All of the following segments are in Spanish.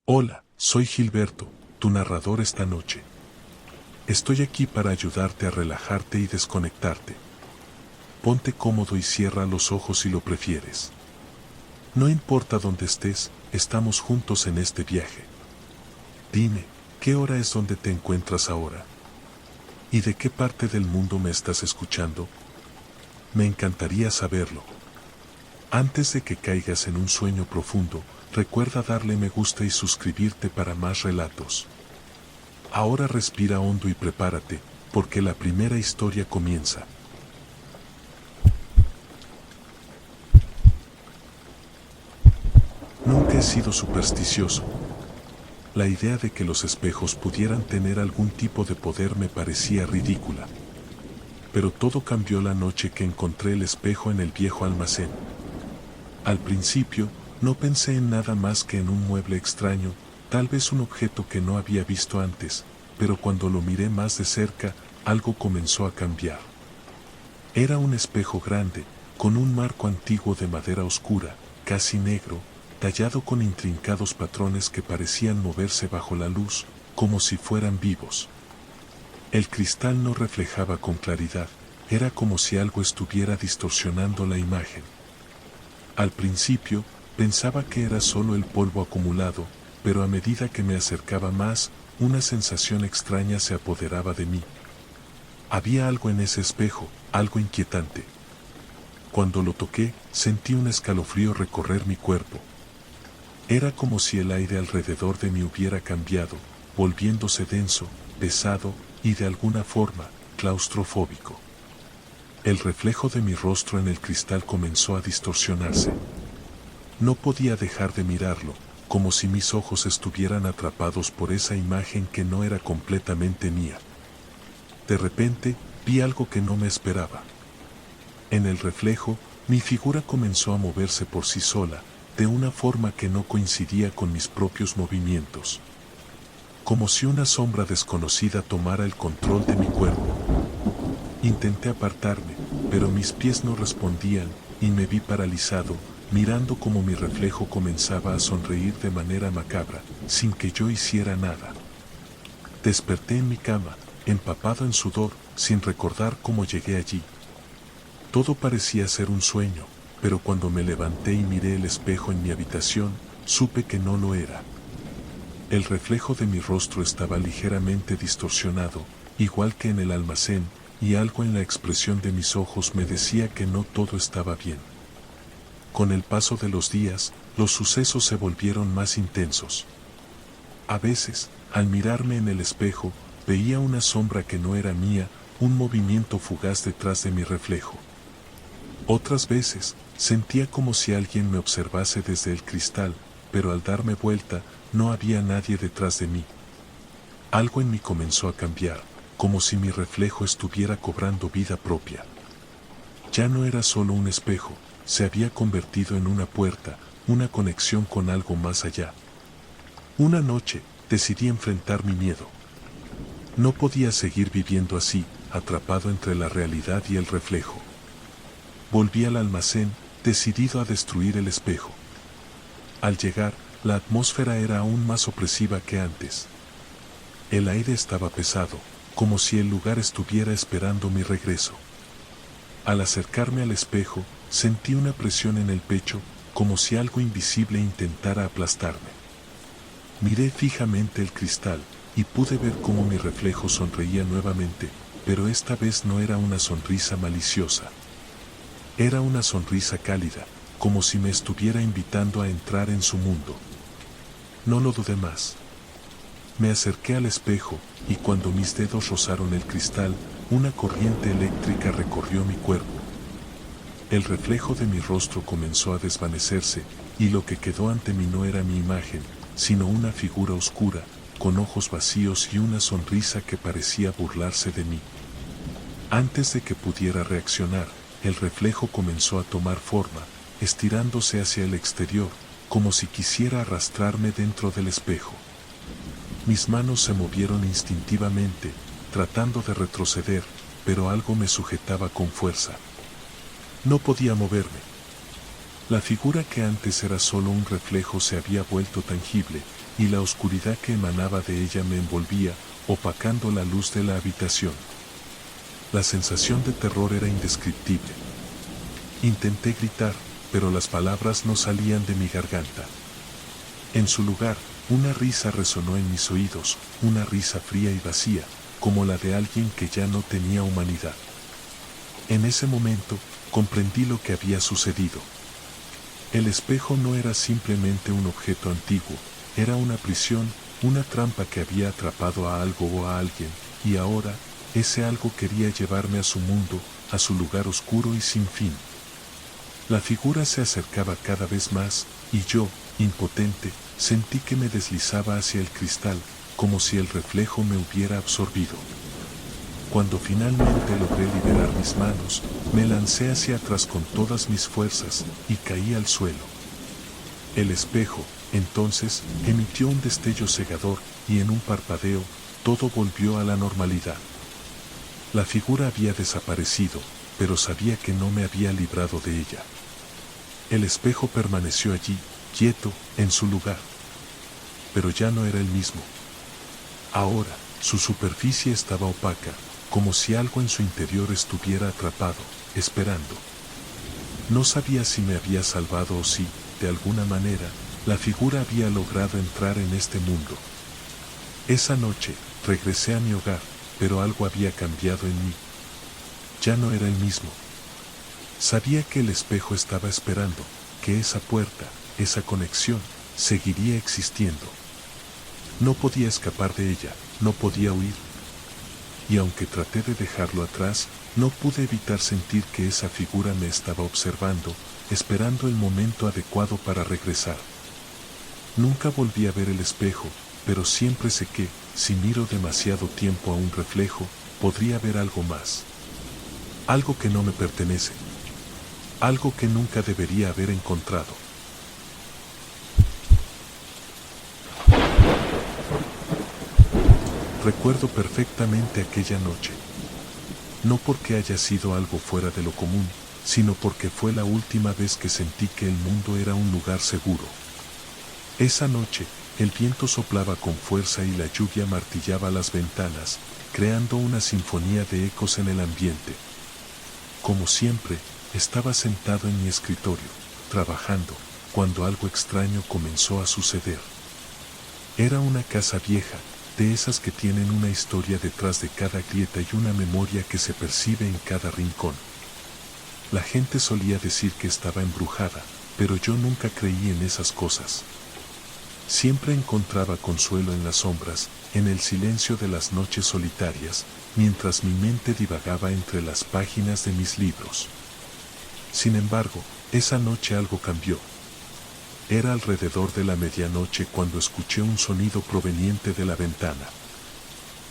Hola, soy Gilberto, tu narrador esta noche. Estoy aquí para ayudarte a relajarte y desconectarte. Ponte cómodo y cierra los ojos si lo prefieres. No importa dónde estés, estamos juntos en este viaje. Dime, ¿qué hora es donde te encuentras ahora? ¿Y de qué parte del mundo me estás escuchando? Me encantaría saberlo. Antes de que caigas en un sueño profundo, recuerda darle me gusta y suscribirte para más relatos. Ahora respira hondo y prepárate, porque la primera historia comienza. Nunca he sido supersticioso. La idea de que los espejos pudieran tener algún tipo de poder me parecía ridícula. Pero todo cambió la noche que encontré el espejo en el viejo almacén. Al principio, no pensé en nada más que en un mueble extraño, tal vez un objeto que no había visto antes, pero cuando lo miré más de cerca, algo comenzó a cambiar. Era un espejo grande, con un marco antiguo de madera oscura, casi negro, tallado con intrincados patrones que parecían moverse bajo la luz, como si fueran vivos. El cristal no reflejaba con claridad, era como si algo estuviera distorsionando la imagen. Al principio, pensaba que era solo el polvo acumulado, pero a medida que me acercaba más, una sensación extraña se apoderaba de mí. Había algo en ese espejo, algo inquietante. Cuando lo toqué, sentí un escalofrío recorrer mi cuerpo. Era como si el aire alrededor de mí hubiera cambiado, volviéndose denso, pesado y de alguna forma, claustrofóbico. El reflejo de mi rostro en el cristal comenzó a distorsionarse. No podía dejar de mirarlo, como si mis ojos estuvieran atrapados por esa imagen que no era completamente mía. De repente, vi algo que no me esperaba. En el reflejo, mi figura comenzó a moverse por sí sola, de una forma que no coincidía con mis propios movimientos. Como si una sombra desconocida tomara el control de mi cuerpo. Intenté apartarme, pero mis pies no respondían, y me vi paralizado, mirando cómo mi reflejo comenzaba a sonreír de manera macabra, sin que yo hiciera nada. Desperté en mi cama, empapado en sudor, sin recordar cómo llegué allí. Todo parecía ser un sueño, pero cuando me levanté y miré el espejo en mi habitación, supe que no lo era. El reflejo de mi rostro estaba ligeramente distorsionado, igual que en el almacén, y algo en la expresión de mis ojos me decía que no todo estaba bien. Con el paso de los días, los sucesos se volvieron más intensos. A veces, al mirarme en el espejo, veía una sombra que no era mía, un movimiento fugaz detrás de mi reflejo. Otras veces, sentía como si alguien me observase desde el cristal, pero al darme vuelta, no había nadie detrás de mí. Algo en mí comenzó a cambiar, como si mi reflejo estuviera cobrando vida propia. Ya no era solo un espejo, se había convertido en una puerta, una conexión con algo más allá. Una noche, decidí enfrentar mi miedo. No podía seguir viviendo así, atrapado entre la realidad y el reflejo. Volví al almacén, decidido a destruir el espejo. Al llegar, la atmósfera era aún más opresiva que antes. El aire estaba pesado, como si el lugar estuviera esperando mi regreso. Al acercarme al espejo, sentí una presión en el pecho, como si algo invisible intentara aplastarme. Miré fijamente el cristal, y pude ver cómo mi reflejo sonreía nuevamente, pero esta vez no era una sonrisa maliciosa. Era una sonrisa cálida, como si me estuviera invitando a entrar en su mundo. No lo dudé más. Me acerqué al espejo, y cuando mis dedos rozaron el cristal, una corriente eléctrica recorrió mi cuerpo. El reflejo de mi rostro comenzó a desvanecerse, y lo que quedó ante mí no era mi imagen, sino una figura oscura, con ojos vacíos y una sonrisa que parecía burlarse de mí. Antes de que pudiera reaccionar, el reflejo comenzó a tomar forma, estirándose hacia el exterior, como si quisiera arrastrarme dentro del espejo. Mis manos se movieron instintivamente, tratando de retroceder, pero algo me sujetaba con fuerza. No podía moverme. La figura que antes era solo un reflejo se había vuelto tangible, y la oscuridad que emanaba de ella me envolvía, opacando la luz de la habitación. La sensación de terror era indescriptible. Intenté gritar, pero las palabras no salían de mi garganta. En su lugar, una risa resonó en mis oídos, una risa fría y vacía, como la de alguien que ya no tenía humanidad. En ese momento, comprendí lo que había sucedido. El espejo no era simplemente un objeto antiguo, era una prisión, una trampa que había atrapado a algo o a alguien, y ahora, ese algo quería llevarme a su mundo, a su lugar oscuro y sin fin. La figura se acercaba cada vez más, y yo, impotente, sentí que me deslizaba hacia el cristal, como si el reflejo me hubiera absorbido. Cuando finalmente logré liberar mis manos, me lancé hacia atrás con todas mis fuerzas, y caí al suelo. El espejo, entonces, emitió un destello cegador, y en un parpadeo, todo volvió a la normalidad. La figura había desaparecido, pero sabía que no me había librado de ella. El espejo permaneció allí, quieto, en su lugar. Pero ya no era el mismo. Ahora, su superficie estaba opaca, como si algo en su interior estuviera atrapado, esperando. No sabía si me había salvado o si, de alguna manera, la figura había logrado entrar en este mundo. Esa noche, regresé a mi hogar, pero algo había cambiado en mí. Ya no era el mismo. Sabía que el espejo estaba esperando, que esa puerta, esa conexión, seguiría existiendo. No podía escapar de ella, no podía huir. Y aunque traté de dejarlo atrás, no pude evitar sentir que esa figura me estaba observando, esperando el momento adecuado para regresar. Nunca volví a ver el espejo, pero siempre sé que, si miro demasiado tiempo a un reflejo, podría ver algo más. Algo que no me pertenece. Algo que nunca debería haber encontrado. Recuerdo perfectamente aquella noche. No porque haya sido algo fuera de lo común, sino porque fue la última vez que sentí que el mundo era un lugar seguro. Esa noche, el viento soplaba con fuerza y la lluvia martillaba las ventanas, creando una sinfonía de ecos en el ambiente. Como siempre, estaba sentado en mi escritorio, trabajando, cuando algo extraño comenzó a suceder. Era una casa vieja, de esas que tienen una historia detrás de cada grieta y una memoria que se percibe en cada rincón. La gente solía decir que estaba embrujada, pero yo nunca creí en esas cosas. Siempre encontraba consuelo en las sombras, en el silencio de las noches solitarias, mientras mi mente divagaba entre las páginas de mis libros. Sin embargo, esa noche algo cambió. Era alrededor de la medianoche cuando escuché un sonido proveniente de la ventana.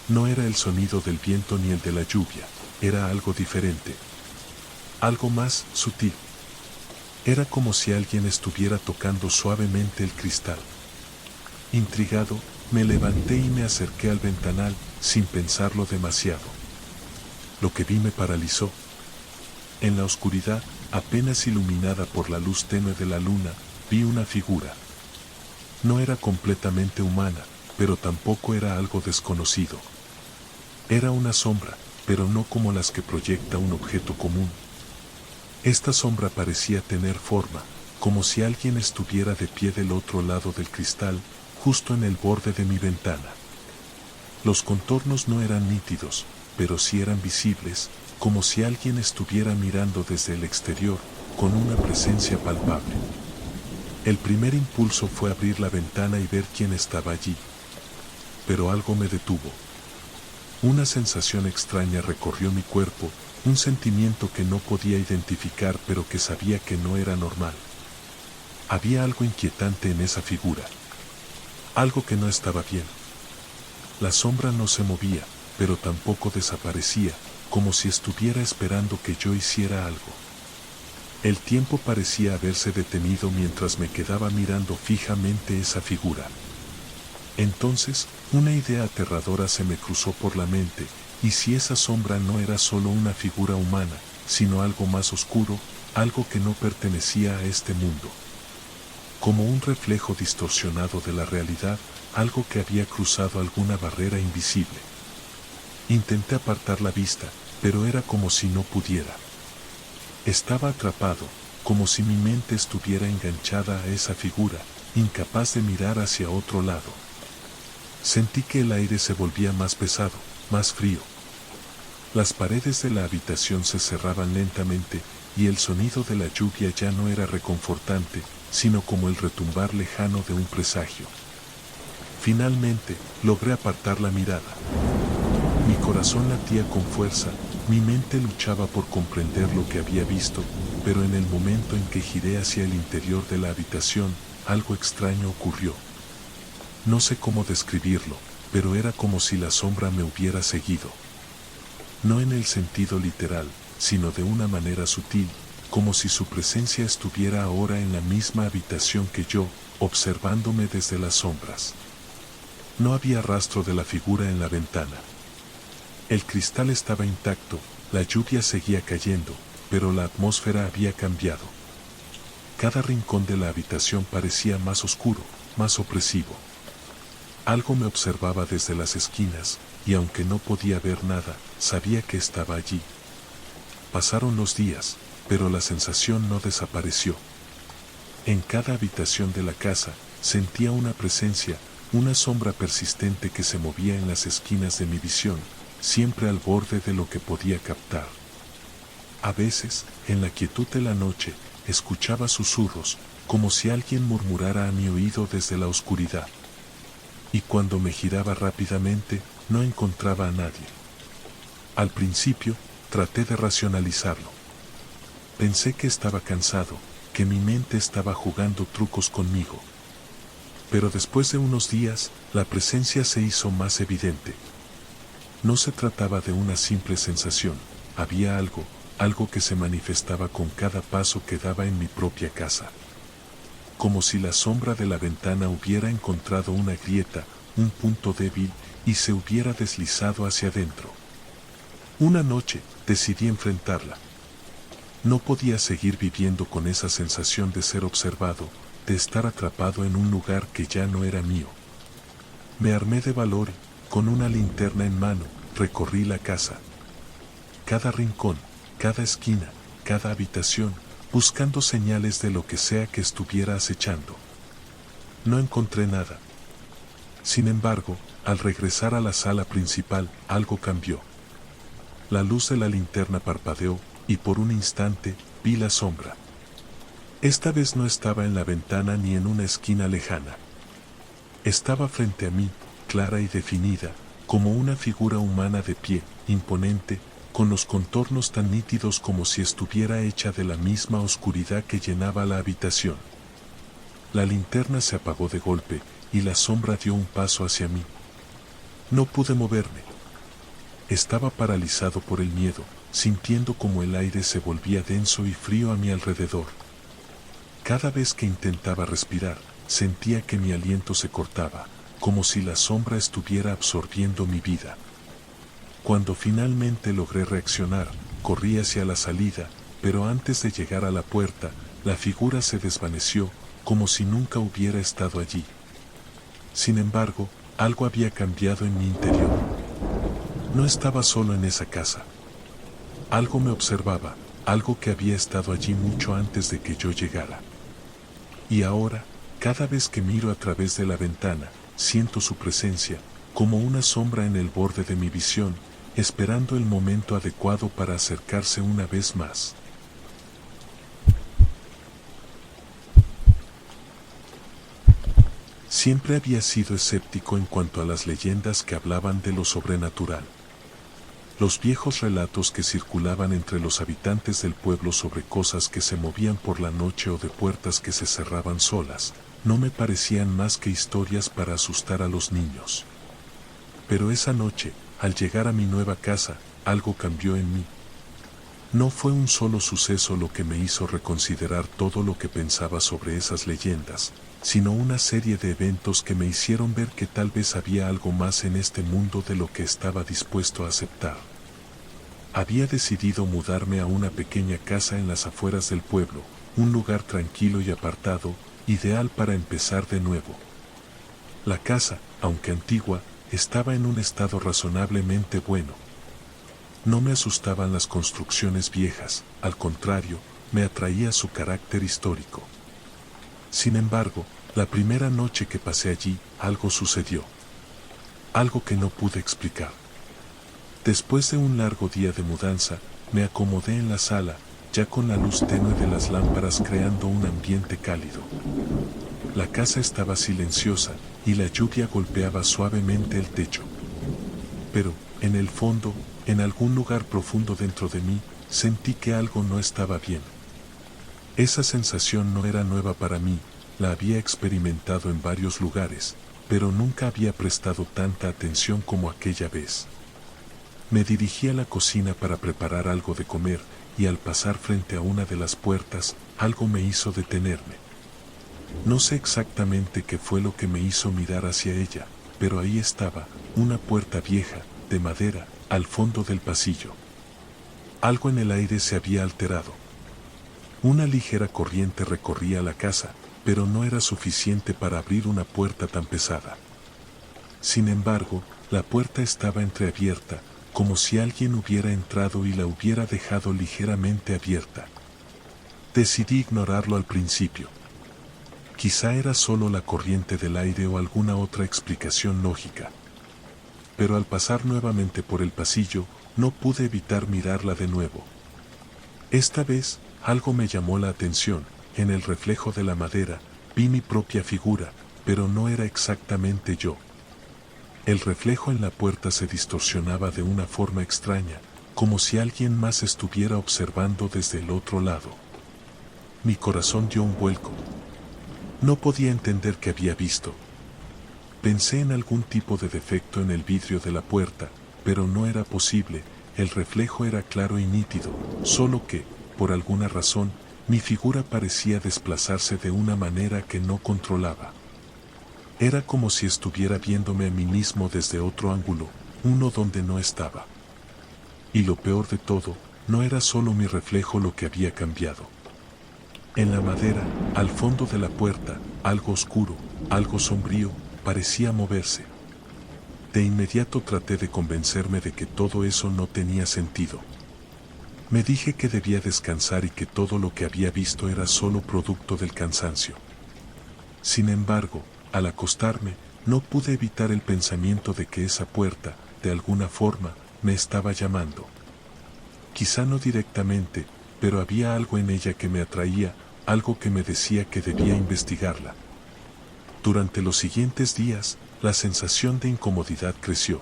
No era el sonido del viento ni el de la lluvia, era algo diferente. Algo más sutil. Era como si alguien estuviera tocando suavemente el cristal. Intrigado, me levanté y me acerqué al ventanal, sin pensarlo demasiado. Lo que vi me paralizó. En la oscuridad, apenas iluminada por la luz tenue de la luna, vi una figura. No era completamente humana, pero tampoco era algo desconocido. Era una sombra, pero no como las que proyecta un objeto común. Esta sombra parecía tener forma, como si alguien estuviera de pie del otro lado del cristal, justo en el borde de mi ventana. Los contornos no eran nítidos, pero sí eran visibles, como si alguien estuviera mirando desde el exterior, con una presencia palpable. El primer impulso fue abrir la ventana y ver quién estaba allí. Pero algo me detuvo. Una sensación extraña recorrió mi cuerpo, un sentimiento que no podía identificar pero que sabía que no era normal. Había algo inquietante en esa figura. Algo que no estaba bien. La sombra no se movía, pero tampoco desaparecía, como si estuviera esperando que yo hiciera algo. El tiempo parecía haberse detenido mientras me quedaba mirando fijamente esa figura. Entonces, una idea aterradora se me cruzó por la mente, y si esa sombra no era solo una figura humana, sino algo más oscuro, algo que no pertenecía a este mundo. Como un reflejo distorsionado de la realidad, algo que había cruzado alguna barrera invisible. Intenté apartar la vista, pero era como si no pudiera. Estaba atrapado, como si mi mente estuviera enganchada a esa figura, incapaz de mirar hacia otro lado. Sentí que el aire se volvía más pesado, más frío. Las paredes de la habitación se cerraban lentamente, y el sonido de la lluvia ya no era reconfortante, sino como el retumbar lejano de un presagio. Finalmente, logré apartar la mirada. Mi corazón latía con fuerza, mi mente luchaba por comprender lo que había visto, pero en el momento en que giré hacia el interior de la habitación, algo extraño ocurrió. No sé cómo describirlo, pero era como si la sombra me hubiera seguido. No en el sentido literal, sino de una manera sutil, como si su presencia estuviera ahora en la misma habitación que yo, observándome desde las sombras. No había rastro de la figura en la ventana. El cristal estaba intacto, la lluvia seguía cayendo, pero la atmósfera había cambiado. Cada rincón de la habitación parecía más oscuro, más opresivo. Algo me observaba desde las esquinas, y aunque no podía ver nada, sabía que estaba allí. Pasaron los días, pero la sensación no desapareció. En cada habitación de la casa, sentía una presencia, una sombra persistente que se movía en las esquinas de mi visión, siempre al borde de lo que podía captar. A veces, en la quietud de la noche, escuchaba susurros, como si alguien murmurara a mi oído desde la oscuridad. Y cuando me giraba rápidamente, no encontraba a nadie. Al principio, traté de racionalizarlo. Pensé que estaba cansado, que mi mente estaba jugando trucos conmigo. Pero después de unos días, la presencia se hizo más evidente. No se trataba de una simple sensación, había algo que se manifestaba con cada paso que daba en mi propia casa. Como si la sombra de la ventana hubiera encontrado una grieta, un punto débil, y se hubiera deslizado hacia adentro. Una noche, decidí enfrentarla. No podía seguir viviendo con esa sensación de ser observado, de estar atrapado en un lugar que ya no era mío. Me armé de valor y, con una linterna en mano, recorrí la casa. Cada rincón, cada esquina, cada habitación, buscando señales de lo que sea que estuviera acechando. No encontré nada. Sin embargo, al regresar a la sala principal, algo cambió. La luz de la linterna parpadeó, y por un instante, vi la sombra. Esta vez no estaba en la ventana ni en una esquina lejana. Estaba frente a mí, clara y definida, como una figura humana de pie, imponente, con los contornos tan nítidos como si estuviera hecha de la misma oscuridad que llenaba la habitación. La linterna se apagó de golpe, y la sombra dio un paso hacia mí. No pude moverme. Estaba paralizado por el miedo, sintiendo como el aire se volvía denso y frío a mi alrededor. Cada vez que intentaba respirar, sentía que mi aliento se cortaba, como si la sombra estuviera absorbiendo mi vida. Cuando finalmente logré reaccionar, corrí hacia la salida, pero antes de llegar a la puerta, la figura se desvaneció, como si nunca hubiera estado allí. Sin embargo, algo había cambiado en mi interior. No estaba solo en esa casa. Algo me observaba, algo que había estado allí mucho antes de que yo llegara. Y ahora, cada vez que miro a través de la ventana, siento su presencia, como una sombra en el borde de mi visión, esperando el momento adecuado para acercarse una vez más. Siempre había sido escéptico en cuanto a las leyendas que hablaban de lo sobrenatural. Los viejos relatos que circulaban entre los habitantes del pueblo sobre cosas que se movían por la noche o de puertas que se cerraban solas, no me parecían más que historias para asustar a los niños. Pero esa noche, al llegar a mi nueva casa, algo cambió en mí. No fue un solo suceso lo que me hizo reconsiderar todo lo que pensaba sobre esas leyendas, sino una serie de eventos que me hicieron ver que tal vez había algo más en este mundo de lo que estaba dispuesto a aceptar. Había decidido mudarme a una pequeña casa en las afueras del pueblo, un lugar tranquilo y apartado, ideal para empezar de nuevo. La casa, aunque antigua, estaba en un estado razonablemente bueno. No me asustaban las construcciones viejas, al contrario, me atraía su carácter histórico. Sin embargo, la primera noche que pasé allí, algo sucedió. Algo que no pude explicar. Después de un largo día de mudanza, me acomodé en la sala, ya con la luz tenue de las lámparas creando un ambiente cálido. La casa estaba silenciosa y la lluvia golpeaba suavemente el techo. Pero, en el fondo, en algún lugar profundo dentro de mí, sentí que algo no estaba bien. Esa sensación no era nueva para mí, la había experimentado en varios lugares, pero nunca había prestado tanta atención como aquella vez. Me dirigí a la cocina para preparar algo de comer, y al pasar frente a una de las puertas, algo me hizo detenerme. No sé exactamente qué fue lo que me hizo mirar hacia ella, pero ahí estaba, una puerta vieja, de madera, al fondo del pasillo. Algo en el aire se había alterado. Una ligera corriente recorría la casa, pero no era suficiente para abrir una puerta tan pesada. Sin embargo, la puerta estaba entreabierta, como si alguien hubiera entrado y la hubiera dejado ligeramente abierta. Decidí ignorarlo al principio. Quizá era solo la corriente del aire o alguna otra explicación lógica. Pero al pasar nuevamente por el pasillo, no pude evitar mirarla de nuevo. Esta vez, algo me llamó la atención. En el reflejo de la madera, vi mi propia figura, pero no era exactamente yo. El reflejo en la puerta se distorsionaba de una forma extraña, como si alguien más estuviera observando desde el otro lado. Mi corazón dio un vuelco. No podía entender qué había visto. Pensé en algún tipo de defecto en el vidrio de la puerta, pero no era posible, el reflejo era claro y nítido, solo que, por alguna razón, mi figura parecía desplazarse de una manera que no controlaba. Era como si estuviera viéndome a mí mismo desde otro ángulo, uno donde no estaba. Y lo peor de todo, no era solo mi reflejo lo que había cambiado. En la madera, al fondo de la puerta, algo oscuro, algo sombrío, parecía moverse. De inmediato traté de convencerme de que todo eso no tenía sentido. Me dije que debía descansar y que todo lo que había visto era solo producto del cansancio. Sin embargo, al acostarme, no pude evitar el pensamiento de que esa puerta, de alguna forma, me estaba llamando. Quizá no directamente, pero había algo en ella que me atraía, algo que me decía que debía investigarla. Durante los siguientes días, la sensación de incomodidad creció.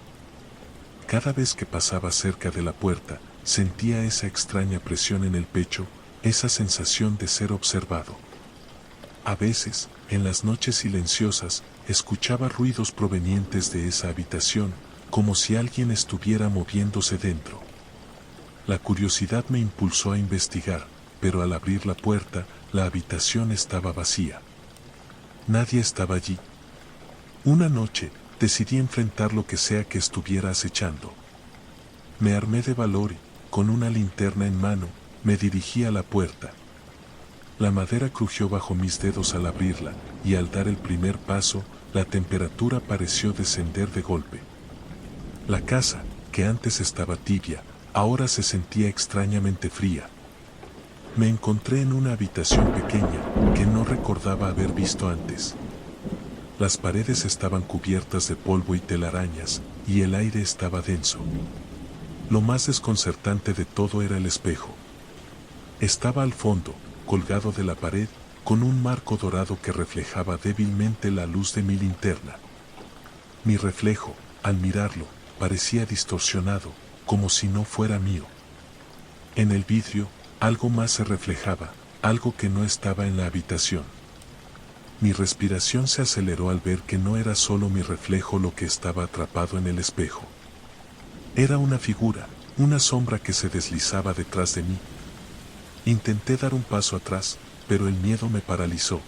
Cada vez que pasaba cerca de la puerta, sentía esa extraña presión en el pecho, esa sensación de ser observado. A veces, en las noches silenciosas, escuchaba ruidos provenientes de esa habitación, como si alguien estuviera moviéndose dentro. La curiosidad me impulsó a investigar, pero al abrir la puerta, la habitación estaba vacía. Nadie estaba allí. Una noche, decidí enfrentar lo que sea que estuviera acechando. Me armé de valor y, con una linterna en mano, me dirigí a la puerta. La madera crujió bajo mis dedos al abrirla, y al dar el primer paso, la temperatura pareció descender de golpe. La casa, que antes estaba tibia, ahora se sentía extrañamente fría. Me encontré en una habitación pequeña, que no recordaba haber visto antes. Las paredes estaban cubiertas de polvo y telarañas, y el aire estaba denso. Lo más desconcertante de todo era el espejo. Estaba al fondo, colgado de la pared, con un marco dorado que reflejaba débilmente la luz de mi linterna. Mi reflejo, al mirarlo, parecía distorsionado, como si no fuera mío. En el vidrio, algo más se reflejaba, algo que no estaba en la habitación. Mi respiración se aceleró al ver que no era solo mi reflejo lo que estaba atrapado en el espejo. Era una figura, una sombra que se deslizaba detrás de mí. Intenté dar un paso atrás, pero el miedo me paralizó.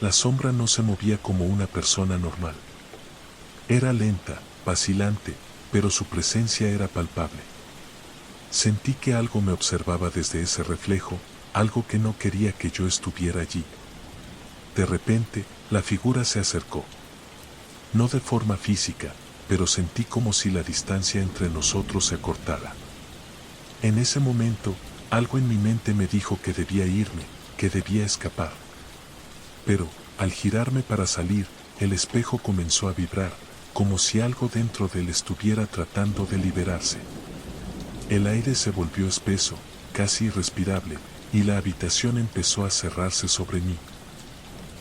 La sombra no se movía como una persona normal. Era lenta, vacilante, pero su presencia era palpable. Sentí que algo me observaba desde ese reflejo, algo que no quería que yo estuviera allí. De repente, la figura se acercó. No de forma física, pero sentí como si la distancia entre nosotros se acortara. En ese momento, algo en mi mente me dijo que debía irme, que debía escapar. Pero, al girarme para salir, el espejo comenzó a vibrar, como si algo dentro de él estuviera tratando de liberarse. El aire se volvió espeso, casi irrespirable, y la habitación empezó a cerrarse sobre mí.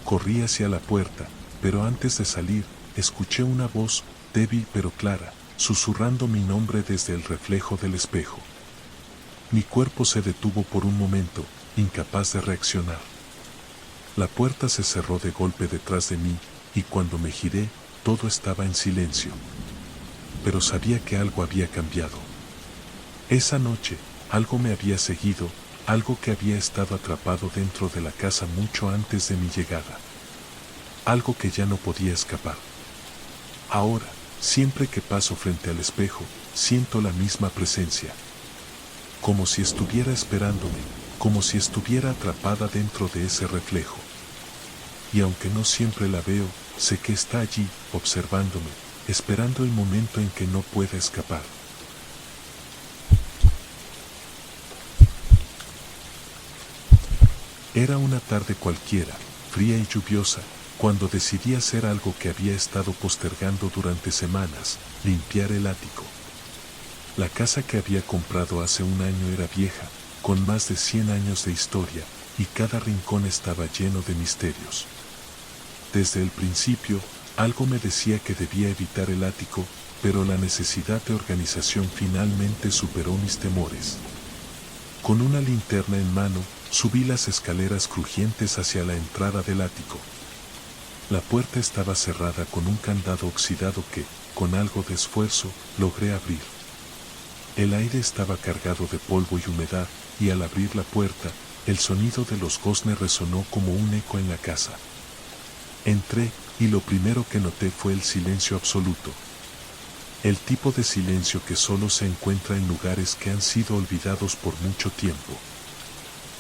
Corrí hacia la puerta, pero antes de salir, escuché una voz, débil pero clara, susurrando mi nombre desde el reflejo del espejo. Mi cuerpo se detuvo por un momento, incapaz de reaccionar. La puerta se cerró de golpe detrás de mí, y cuando me giré, todo estaba en silencio. Pero sabía que algo había cambiado. Esa noche, algo me había seguido, algo que había estado atrapado dentro de la casa mucho antes de mi llegada. Algo que ya no podía escapar. Ahora, siempre que paso frente al espejo, siento la misma presencia. Como si estuviera esperándome, como si estuviera atrapada dentro de ese reflejo. Y aunque no siempre la veo, sé que está allí, observándome, esperando el momento en que no pueda escapar. Era una tarde cualquiera, fría y lluviosa, cuando decidí hacer algo que había estado postergando durante semanas, limpiar el ático. La casa que había comprado hace un año era vieja, con más de 100 años de historia, y cada rincón estaba lleno de misterios. Desde el principio, algo me decía que debía evitar el ático, pero la necesidad de organización finalmente superó mis temores. Con una linterna en mano, subí las escaleras crujientes hacia la entrada del ático. La puerta estaba cerrada con un candado oxidado que, con algo de esfuerzo, logré abrir. El aire estaba cargado de polvo y humedad, y al abrir la puerta, el sonido de los goznes resonó como un eco en la casa. Entré, y lo primero que noté fue el silencio absoluto. El tipo de silencio que solo se encuentra en lugares que han sido olvidados por mucho tiempo.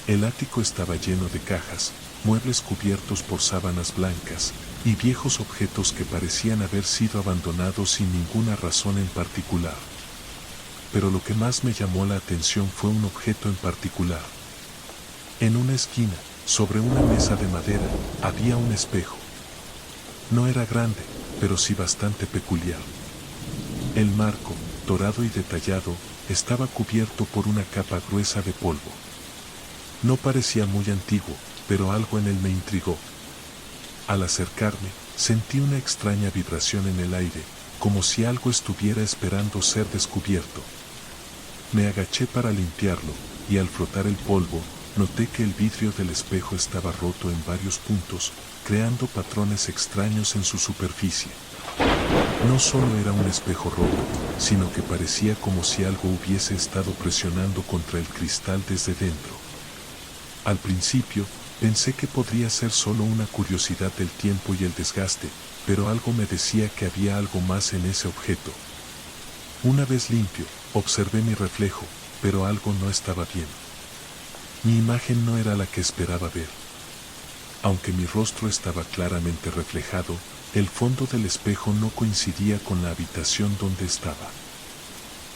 El ático estaba lleno de cajas, muebles cubiertos por sábanas blancas, y viejos objetos que parecían haber sido abandonados sin ninguna razón en particular. Pero lo que más me llamó la atención fue un objeto en particular. En una esquina, sobre una mesa de madera, había un espejo. No era grande, pero sí bastante peculiar. El marco, dorado y detallado, estaba cubierto por una capa gruesa de polvo. No parecía muy antiguo, pero algo en él me intrigó. Al acercarme, sentí una extraña vibración en el aire, como si algo estuviera esperando ser descubierto. Me agaché para limpiarlo, y al frotar el polvo, noté que el vidrio del espejo estaba roto en varios puntos, creando patrones extraños en su superficie. No solo era un espejo roto, sino que parecía como si algo hubiese estado presionando contra el cristal desde dentro. Al principio, pensé que podría ser solo una curiosidad del tiempo y el desgaste, pero algo me decía que había algo más en ese objeto. Una vez limpio, observé mi reflejo, pero algo no estaba bien. Mi imagen no era la que esperaba ver. Aunque mi rostro estaba claramente reflejado, el fondo del espejo no coincidía con la habitación donde estaba.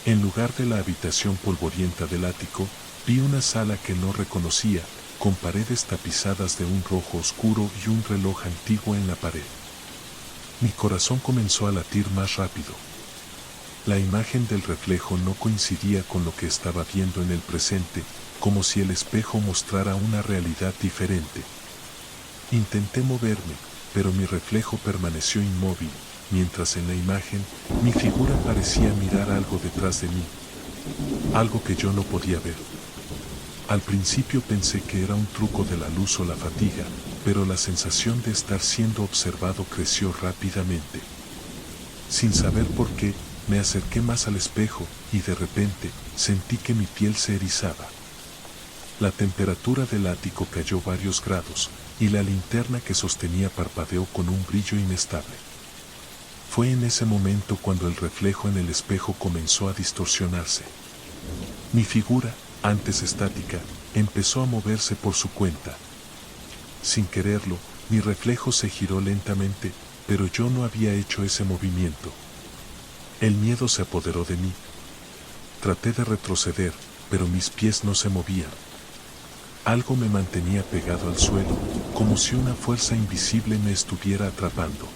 En lugar de la habitación polvorienta del ático, vi una sala que no reconocía, con paredes tapizadas de un rojo oscuro y un reloj antiguo en la pared. Mi corazón comenzó a latir más rápido. La imagen del reflejo no coincidía con lo que estaba viendo en el presente, como si el espejo mostrara una realidad diferente. Intenté moverme, pero mi reflejo permaneció inmóvil, mientras en la imagen, mi figura parecía mirar algo detrás de mí. Algo que yo no podía ver. Al principio pensé que era un truco de la luz o la fatiga, pero la sensación de estar siendo observado creció rápidamente. Sin saber por qué, me acerqué más al espejo, y de repente, sentí que mi piel se erizaba. La temperatura del ático cayó varios grados, y la linterna que sostenía parpadeó con un brillo inestable. Fue en ese momento cuando el reflejo en el espejo comenzó a distorsionarse. Mi figura, antes estática, empezó a moverse por su cuenta. Sin quererlo, mi reflejo se giró lentamente, pero yo no había hecho ese movimiento. El miedo se apoderó de mí. Traté de retroceder, pero mis pies no se movían. Algo me mantenía pegado al suelo, como si una fuerza invisible me estuviera atrapando.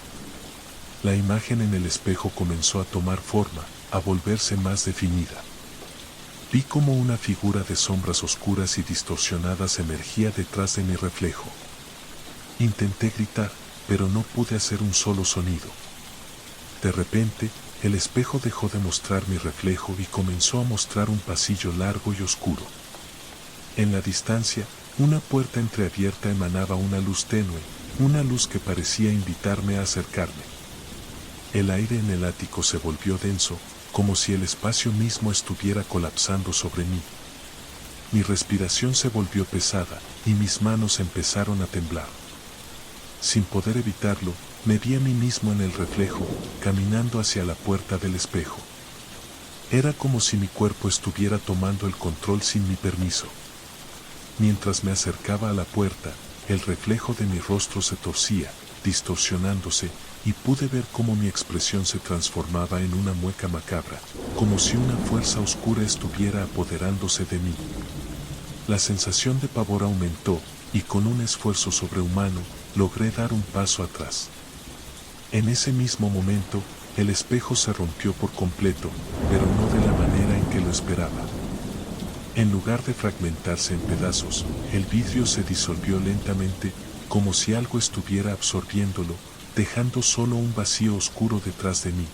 La imagen en el espejo comenzó a tomar forma, a volverse más definida. Vi como una figura de sombras oscuras y distorsionadas emergía detrás de mi reflejo. Intenté gritar, pero no pude hacer un solo sonido. De repente, el espejo dejó de mostrar mi reflejo y comenzó a mostrar un pasillo largo y oscuro. En la distancia, una puerta entreabierta emanaba una luz tenue, una luz que parecía invitarme a acercarme. El aire en el ático se volvió denso, como si el espacio mismo estuviera colapsando sobre mí. Mi respiración se volvió pesada y mis manos empezaron a temblar. Sin poder evitarlo, me vi a mí mismo en el reflejo, caminando hacia la puerta del espejo. Era como si mi cuerpo estuviera tomando el control sin mi permiso. Mientras me acercaba a la puerta, el reflejo de mi rostro se torcía, distorsionándose, y pude ver cómo mi expresión se transformaba en una mueca macabra, como si una fuerza oscura estuviera apoderándose de mí. La sensación de pavor aumentó, y con un esfuerzo sobrehumano, logré dar un paso atrás. En ese mismo momento, el espejo se rompió por completo, pero no de la manera en que lo esperaba. En lugar de fragmentarse en pedazos, el vidrio se disolvió lentamente, como si algo estuviera absorbiéndolo, dejando solo un vacío oscuro detrás de mí.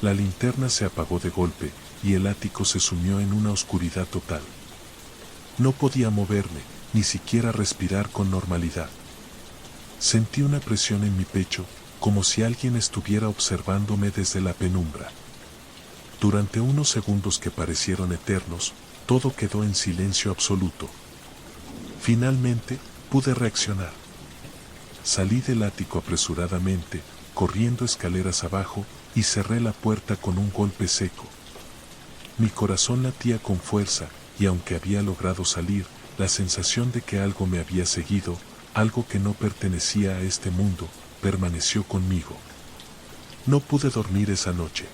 La linterna se apagó de golpe, y el ático se sumió en una oscuridad total. No podía moverme, ni siquiera respirar con normalidad. Sentí una presión en mi pecho, como si alguien estuviera observándome desde la penumbra. Durante unos segundos que parecieron eternos, todo quedó en silencio absoluto. Finalmente, pude reaccionar. Salí del ático apresuradamente, corriendo escaleras abajo, y cerré la puerta con un golpe seco. Mi corazón latía con fuerza, y aunque había logrado salir, la sensación de que algo me había seguido, algo que no pertenecía a este mundo, permaneció conmigo. No pude dormir esa noche.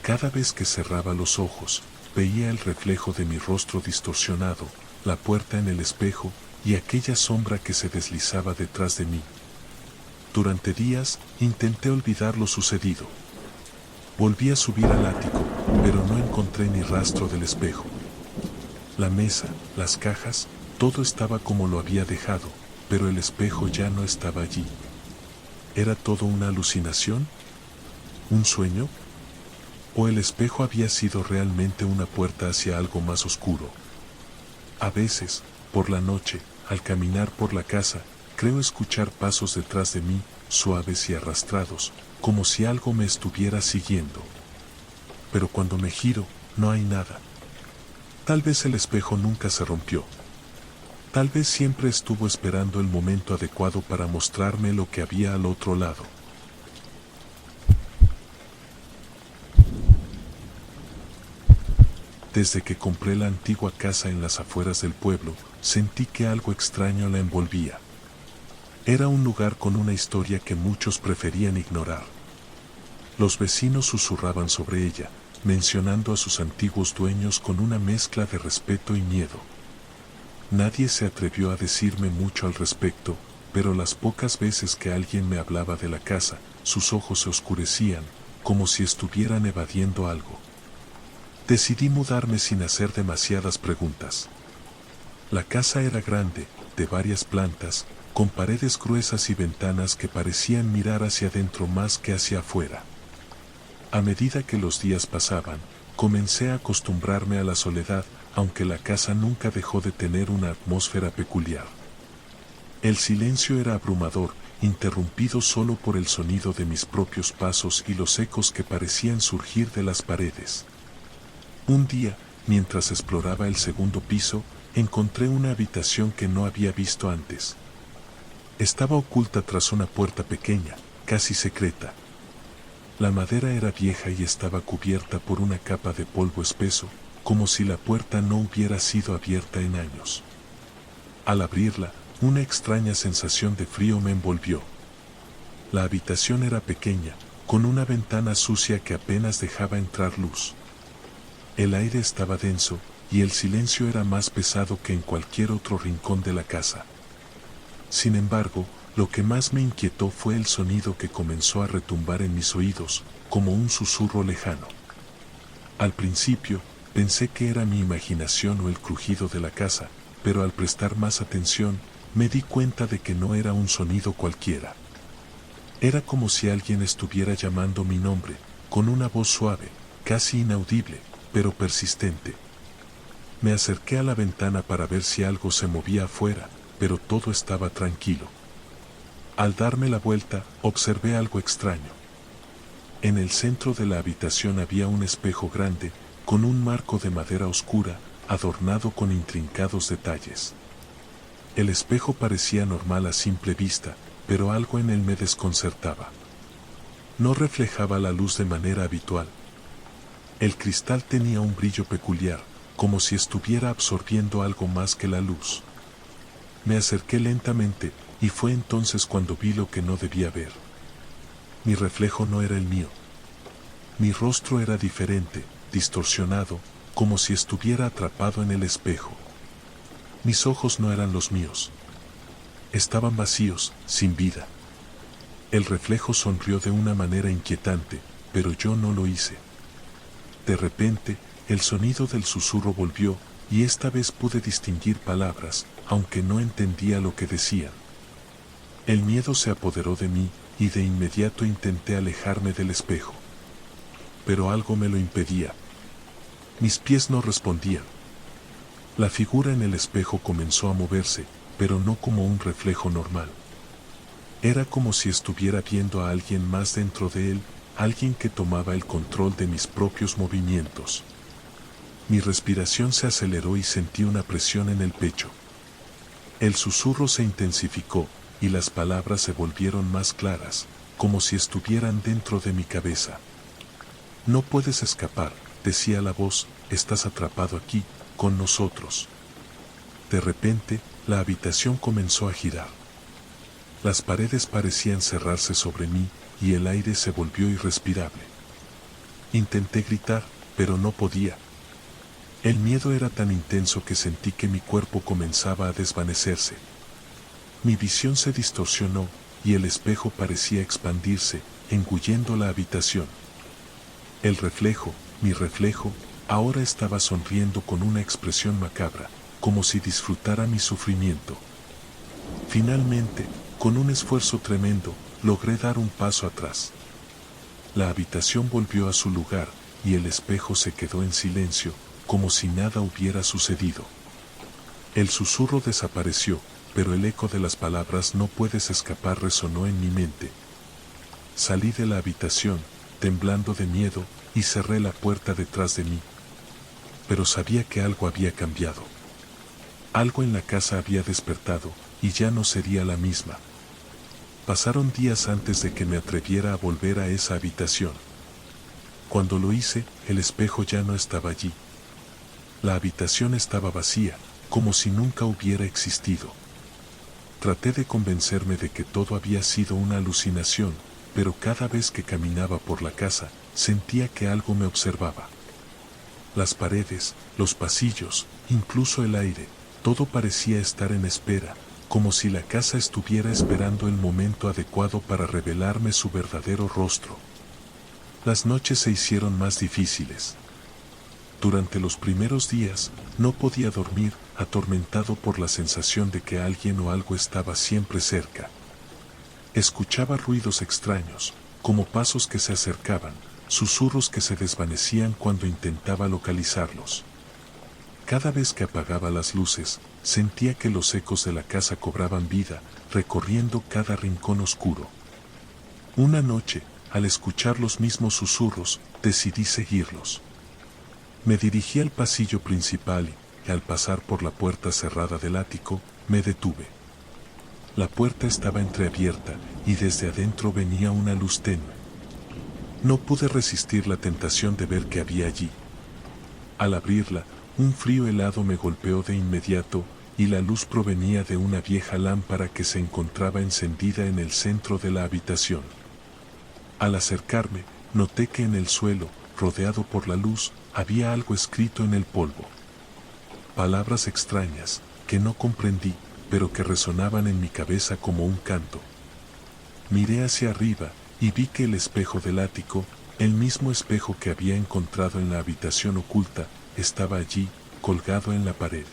Cada vez que cerraba los ojos, veía el reflejo de mi rostro distorsionado, la puerta en el espejo y aquella sombra que se deslizaba detrás de mí. Durante días, intenté olvidar lo sucedido. Volví a subir al ático, pero no encontré ni rastro del espejo. La mesa, las cajas, todo estaba como lo había dejado, pero el espejo ya no estaba allí. ¿Era todo una alucinación? ¿Un sueño? ¿O el espejo había sido realmente una puerta hacia algo más oscuro? A veces, por la noche, al caminar por la casa, creo escuchar pasos detrás de mí, suaves y arrastrados, como si algo me estuviera siguiendo. Pero cuando me giro, no hay nada. Tal vez el espejo nunca se rompió. Tal vez siempre estuvo esperando el momento adecuado para mostrarme lo que había al otro lado. Desde que compré la antigua casa en las afueras del pueblo, sentí que algo extraño la envolvía. Era un lugar con una historia que muchos preferían ignorar. Los vecinos susurraban sobre ella, mencionando a sus antiguos dueños con una mezcla de respeto y miedo. Nadie se atrevió a decirme mucho al respecto, pero las pocas veces que alguien me hablaba de la casa, sus ojos se oscurecían, como si estuvieran evadiendo algo. Decidí mudarme sin hacer demasiadas preguntas. La casa era grande, de varias plantas, con paredes gruesas y ventanas que parecían mirar hacia adentro más que hacia afuera. A medida que los días pasaban, comencé a acostumbrarme a la soledad, aunque la casa nunca dejó de tener una atmósfera peculiar. El silencio era abrumador, interrumpido solo por el sonido de mis propios pasos y los ecos que parecían surgir de las paredes. Un día, mientras exploraba el segundo piso, encontré una habitación que no había visto antes. Estaba oculta tras una puerta pequeña, casi secreta. La madera era vieja y estaba cubierta por una capa de polvo espeso, como si la puerta no hubiera sido abierta en años. Al abrirla, una extraña sensación de frío me envolvió. La habitación era pequeña, con una ventana sucia que apenas dejaba entrar luz. El aire estaba denso, y el silencio era más pesado que en cualquier otro rincón de la casa. Sin embargo, lo que más me inquietó fue el sonido que comenzó a retumbar en mis oídos, como un susurro lejano. Al principio, pensé que era mi imaginación o el crujido de la casa, pero al prestar más atención, me di cuenta de que no era un sonido cualquiera. Era como si alguien estuviera llamando mi nombre, con una voz suave, casi inaudible, pero persistente. Me acerqué a la ventana para ver si algo se movía afuera, pero todo estaba tranquilo. Al darme la vuelta, observé algo extraño. En el centro de la habitación había un espejo grande, con un marco de madera oscura, adornado con intrincados detalles. El espejo parecía normal a simple vista, pero algo en él me desconcertaba. No reflejaba la luz de manera habitual. El cristal tenía un brillo peculiar, como si estuviera absorbiendo algo más que la luz. Me acerqué lentamente, y fue entonces cuando vi lo que no debía ver. Mi reflejo no era el mío. Mi rostro era diferente, distorsionado, como si estuviera atrapado en el espejo. Mis ojos no eran los míos. Estaban vacíos, sin vida. El reflejo sonrió de una manera inquietante, pero yo no lo hice. De repente, el sonido del susurro volvió, y esta vez pude distinguir palabras, aunque no entendía lo que decían. El miedo se apoderó de mí, y de inmediato intenté alejarme del espejo. Pero algo me lo impedía. Mis pies no respondían. La figura en el espejo comenzó a moverse, pero no como un reflejo normal. Era como si estuviera viendo a alguien más dentro de él, alguien que tomaba el control de mis propios movimientos. Mi respiración se aceleró y sentí una presión en el pecho. El susurro se intensificó, y las palabras se volvieron más claras, como si estuvieran dentro de mi cabeza. No puedes escapar, decía la voz, estás atrapado aquí, con nosotros. De repente, la habitación comenzó a girar. Las paredes parecían cerrarse sobre mí, y el aire se volvió irrespirable. Intenté gritar, pero no podía. El miedo era tan intenso que sentí que mi cuerpo comenzaba a desvanecerse. Mi visión se distorsionó, y el espejo parecía expandirse, engullendo la habitación. El reflejo, mi reflejo, ahora estaba sonriendo con una expresión macabra, como si disfrutara mi sufrimiento. Finalmente, con un esfuerzo tremendo, logré dar un paso atrás. La habitación volvió a su lugar, y el espejo se quedó en silencio, como si nada hubiera sucedido. El susurro desapareció, pero el eco de las palabras "no puedes escapar" resonó en mi mente. Salí de la habitación, temblando de miedo, y cerré la puerta detrás de mí. Pero sabía que algo había cambiado. Algo en la casa había despertado, y ya no sería la misma. Pasaron días antes de que me atreviera a volver a esa habitación. Cuando lo hice, el espejo ya no estaba allí. La habitación estaba vacía, como si nunca hubiera existido. Traté de convencerme de que todo había sido una alucinación, pero cada vez que caminaba por la casa, sentía que algo me observaba. Las paredes, los pasillos, incluso el aire, todo parecía estar en espera, como si la casa estuviera esperando el momento adecuado para revelarme su verdadero rostro. Las noches se hicieron más difíciles. Durante los primeros días, no podía dormir, atormentado por la sensación de que alguien o algo estaba siempre cerca. Escuchaba ruidos extraños, como pasos que se acercaban, susurros que se desvanecían cuando intentaba localizarlos. Cada vez que apagaba las luces, sentía que los ecos de la casa cobraban vida, recorriendo cada rincón oscuro. Una noche, al escuchar los mismos susurros, decidí seguirlos. Me dirigí al pasillo principal y, al pasar por la puerta cerrada del ático, me detuve. La puerta estaba entreabierta, y desde adentro venía una luz tenue. No pude resistir la tentación de ver qué había allí. Al abrirla, un frío helado me golpeó de inmediato, y la luz provenía de una vieja lámpara que se encontraba encendida en el centro de la habitación. Al acercarme, noté que en el suelo, rodeado por la luz, había algo escrito en el polvo. Palabras extrañas, que no comprendí, pero que resonaban en mi cabeza como un canto. Miré hacia arriba, y vi que el espejo del ático, el mismo espejo que había encontrado en la habitación oculta, estaba allí, colgado en la pared.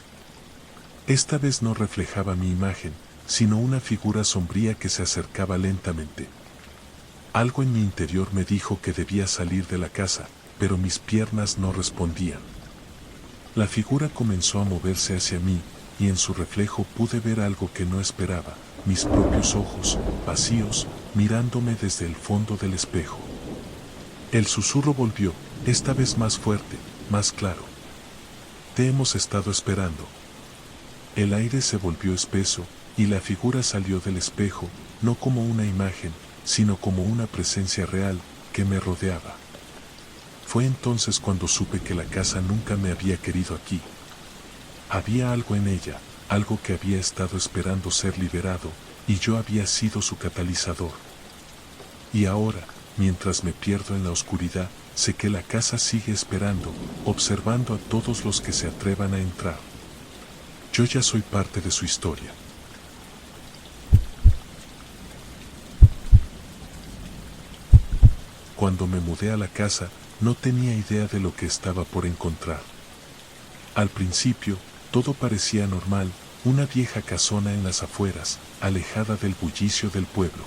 Esta vez no reflejaba mi imagen, sino una figura sombría que se acercaba lentamente. Algo en mi interior me dijo que debía salir de la casa, pero mis piernas no respondían. La figura comenzó a moverse hacia mí, y en su reflejo pude ver algo que no esperaba, mis propios ojos, vacíos, mirándome desde el fondo del espejo. El susurro volvió, esta vez más fuerte, más claro. Te hemos estado esperando. El aire se volvió espeso, y la figura salió del espejo, no como una imagen, sino como una presencia real, que me rodeaba. Fue entonces cuando supe que la casa nunca me había querido aquí. Había algo en ella, algo que había estado esperando ser liberado, y yo había sido su catalizador. Y ahora, mientras me pierdo en la oscuridad, sé que la casa sigue esperando, observando a todos los que se atrevan a entrar. Yo ya soy parte de su historia. Cuando me mudé a la casa, no tenía idea de lo que estaba por encontrar. Al principio, todo parecía normal, una vieja casona en las afueras, alejada del bullicio del pueblo.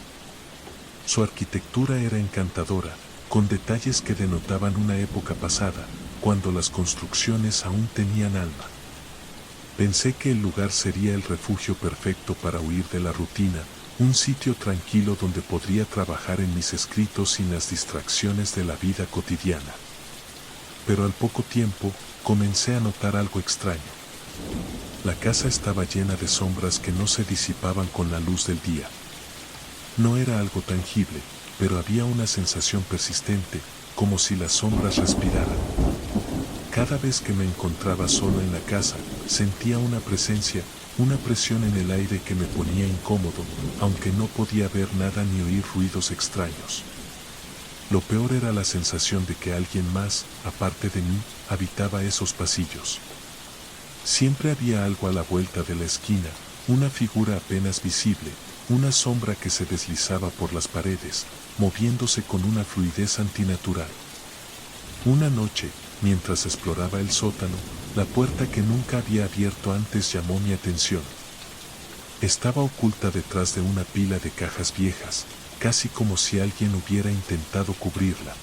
Su arquitectura era encantadora, con detalles que denotaban una época pasada, cuando las construcciones aún tenían alma. Pensé que el lugar sería el refugio perfecto para huir de la rutina, un sitio tranquilo donde podría trabajar en mis escritos sin las distracciones de la vida cotidiana. Pero al poco tiempo, comencé a notar algo extraño. La casa estaba llena de sombras que no se disipaban con la luz del día. No era algo tangible, pero había una sensación persistente, como si las sombras respiraran. Cada vez que me encontraba solo en la casa, sentía una presencia, una presión en el aire que me ponía incómodo, aunque no podía ver nada ni oír ruidos extraños. Lo peor era la sensación de que alguien más, aparte de mí, habitaba esos pasillos. Siempre había algo a la vuelta de la esquina, una figura apenas visible, una sombra que se deslizaba por las paredes, moviéndose con una fluidez antinatural. Una noche, mientras exploraba el sótano, la puerta que nunca había abierto antes llamó mi atención. Estaba oculta detrás de una pila de cajas viejas, casi como si alguien hubiera intentado cubrirla.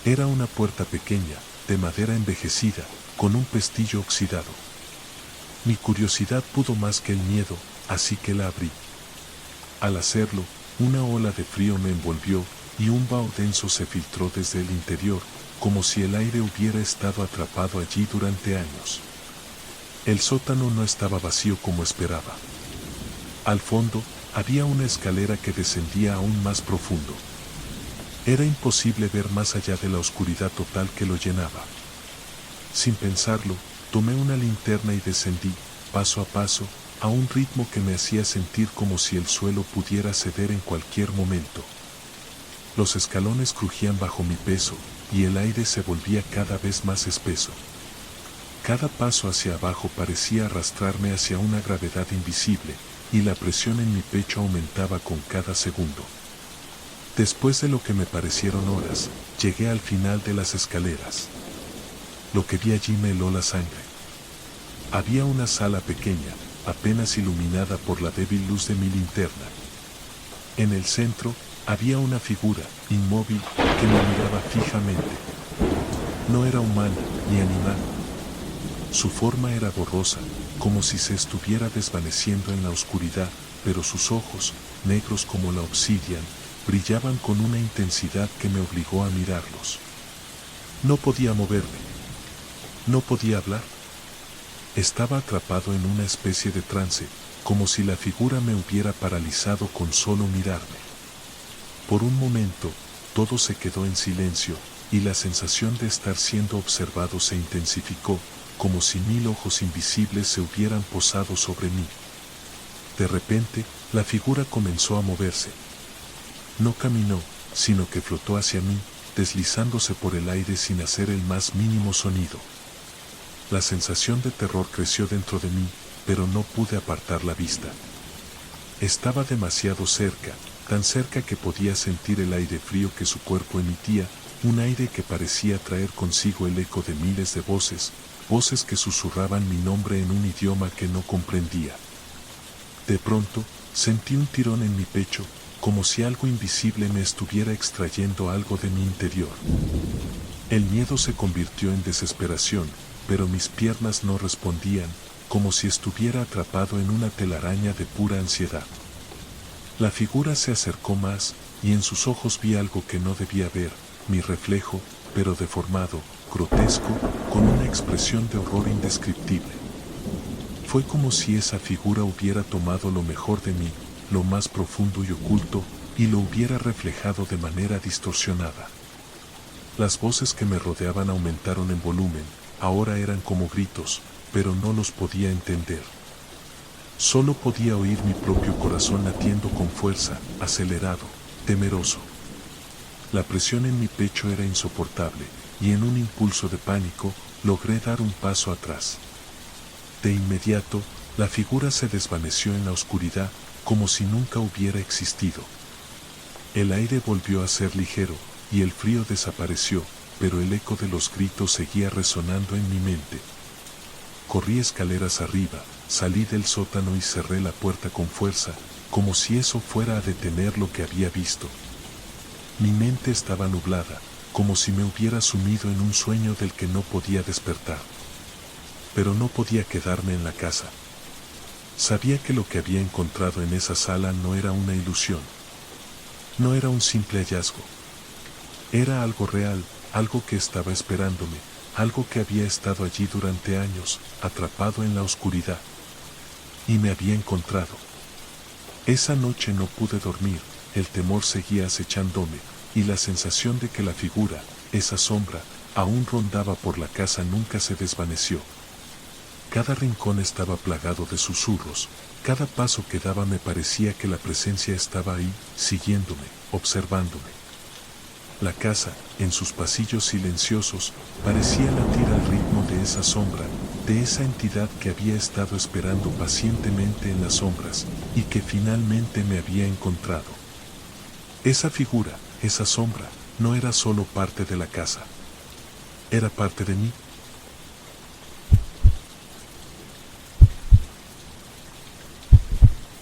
Era una puerta pequeña, de madera envejecida, con un pestillo oxidado. Mi curiosidad pudo más que el miedo, así que la abrí. Al hacerlo, una ola de frío me envolvió, y un vaho denso se filtró desde el interior, como si el aire hubiera estado atrapado allí durante años. El sótano no estaba vacío como esperaba. Al fondo, había una escalera que descendía aún más profundo. Era imposible ver más allá de la oscuridad total que lo llenaba. Sin pensarlo, tomé una linterna y descendí, paso a paso, a un ritmo que me hacía sentir como si el suelo pudiera ceder en cualquier momento. Los escalones crujían bajo mi peso, y el aire se volvía cada vez más espeso. Cada paso hacia abajo parecía arrastrarme hacia una gravedad invisible, y la presión en mi pecho aumentaba con cada segundo. Después de lo que me parecieron horas, llegué al final de las escaleras. Lo que vi allí me heló la sangre. Había una sala pequeña, apenas iluminada por la débil luz de mi linterna. En el centro, había una figura, inmóvil, que me miraba fijamente. No era humana, ni animal. Su forma era borrosa, como si se estuviera desvaneciendo en la oscuridad, pero sus ojos, negros como la obsidian, brillaban con una intensidad que me obligó a mirarlos. No podía moverme. No podía hablar. Estaba atrapado en una especie de trance, como si la figura me hubiera paralizado con solo mirarme. Por un momento, todo se quedó en silencio, y la sensación de estar siendo observado se intensificó, como si 1000 ojos invisibles se hubieran posado sobre mí. De repente, la figura comenzó a moverse. No caminó, sino que flotó hacia mí, deslizándose por el aire sin hacer el más mínimo sonido. La sensación de terror creció dentro de mí, pero no pude apartar la vista. Estaba demasiado cerca, tan cerca que podía sentir el aire frío que su cuerpo emitía, un aire que parecía traer consigo el eco de miles de voces, voces que susurraban mi nombre en un idioma que no comprendía. De pronto, sentí un tirón en mi pecho, como si algo invisible me estuviera extrayendo algo de mi interior. El miedo se convirtió en desesperación, pero mis piernas no respondían, como si estuviera atrapado en una telaraña de pura ansiedad. La figura se acercó más, y en sus ojos vi algo que no debía ver, mi reflejo, pero deformado, grotesco, con una expresión de horror indescriptible. Fue como si esa figura hubiera tomado lo mejor de mí, lo más profundo y oculto, y lo hubiera reflejado de manera distorsionada. Las voces que me rodeaban aumentaron en volumen, ahora eran como gritos, pero no los podía entender. Solo podía oír mi propio corazón latiendo con fuerza, acelerado, temeroso. La presión en mi pecho era insoportable, y en un impulso de pánico, logré dar un paso atrás. De inmediato, la figura se desvaneció en la oscuridad, como si nunca hubiera existido. El aire volvió a ser ligero, y el frío desapareció, pero el eco de los gritos seguía resonando en mi mente. Corrí escaleras arriba, salí del sótano y cerré la puerta con fuerza, como si eso fuera a detener lo que había visto. Mi mente estaba nublada, como si me hubiera sumido en un sueño del que no podía despertar. Pero no podía quedarme en la casa. Sabía que lo que había encontrado en esa sala no era una ilusión. No era un simple hallazgo. Era algo real, algo que estaba esperándome, algo que había estado allí durante años, atrapado en la oscuridad. Y me había encontrado. Esa noche no pude dormir, el temor seguía acechándome, y la sensación de que la figura, esa sombra, aún rondaba por la casa nunca se desvaneció. Cada rincón estaba plagado de susurros, cada paso que daba me parecía que la presencia estaba ahí, siguiéndome, observándome. La casa, en sus pasillos silenciosos, parecía latir al ritmo de esa sombra, de esa entidad que había estado esperando pacientemente en las sombras, y que finalmente me había encontrado. Esa figura, esa sombra, no era solo parte de la casa. Era parte de mí.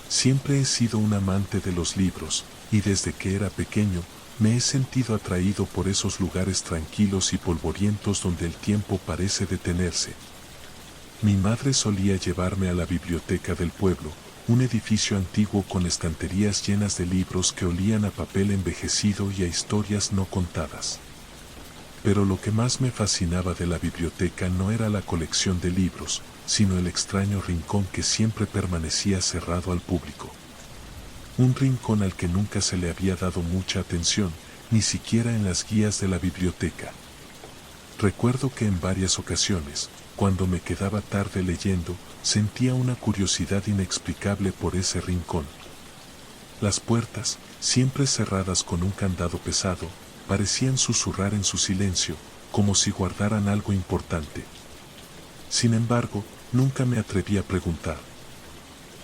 Siempre he sido un amante de los libros, y desde que era pequeño, me he sentido atraído por esos lugares tranquilos y polvorientos donde el tiempo parece detenerse. Mi madre solía llevarme a la biblioteca del pueblo, un edificio antiguo con estanterías llenas de libros que olían a papel envejecido y a historias no contadas. Pero lo que más me fascinaba de la biblioteca no era la colección de libros, sino el extraño rincón que siempre permanecía cerrado al público. Un rincón al que nunca se le había dado mucha atención, ni siquiera en las guías de la biblioteca. Recuerdo que en varias ocasiones, cuando me quedaba tarde leyendo, sentía una curiosidad inexplicable por ese rincón. Las puertas, siempre cerradas con un candado pesado, parecían susurrar en su silencio, como si guardaran algo importante. Sin embargo, nunca me atreví a preguntar.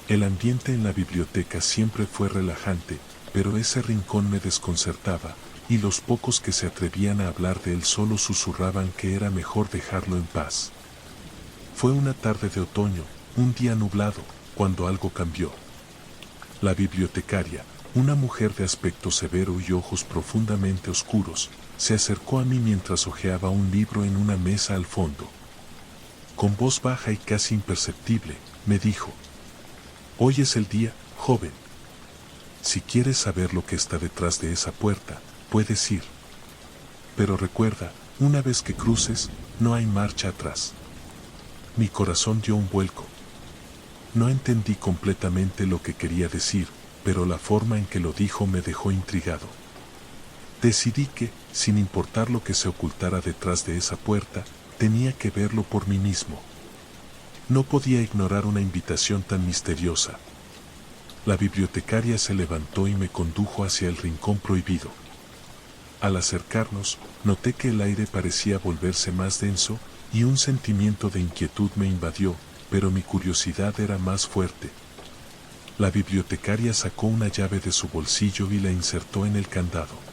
El ambiente en la biblioteca siempre fue relajante, pero ese rincón me desconcertaba, y los pocos que se atrevían a hablar de él solo susurraban que era mejor dejarlo en paz. Fue una tarde de otoño, un día nublado, cuando algo cambió. La bibliotecaria, una mujer de aspecto severo y ojos profundamente oscuros, se acercó a mí mientras hojeaba un libro en una mesa al fondo. Con voz baja y casi imperceptible, me dijo: «Hoy es el día, joven. Si quieres saber lo que está detrás de esa puerta, puedes ir. Pero recuerda, una vez que cruces, no hay marcha atrás». Mi corazón dio un vuelco. No entendí completamente lo que quería decir, pero la forma en que lo dijo me dejó intrigado. Decidí que, sin importar lo que se ocultara detrás de esa puerta, tenía que verlo por mí mismo. No podía ignorar una invitación tan misteriosa. La bibliotecaria se levantó y me condujo hacia el rincón prohibido. Al acercarnos, noté que el aire parecía volverse más denso y un sentimiento de inquietud me invadió, pero mi curiosidad era más fuerte. La bibliotecaria sacó una llave de su bolsillo y la insertó en el candado.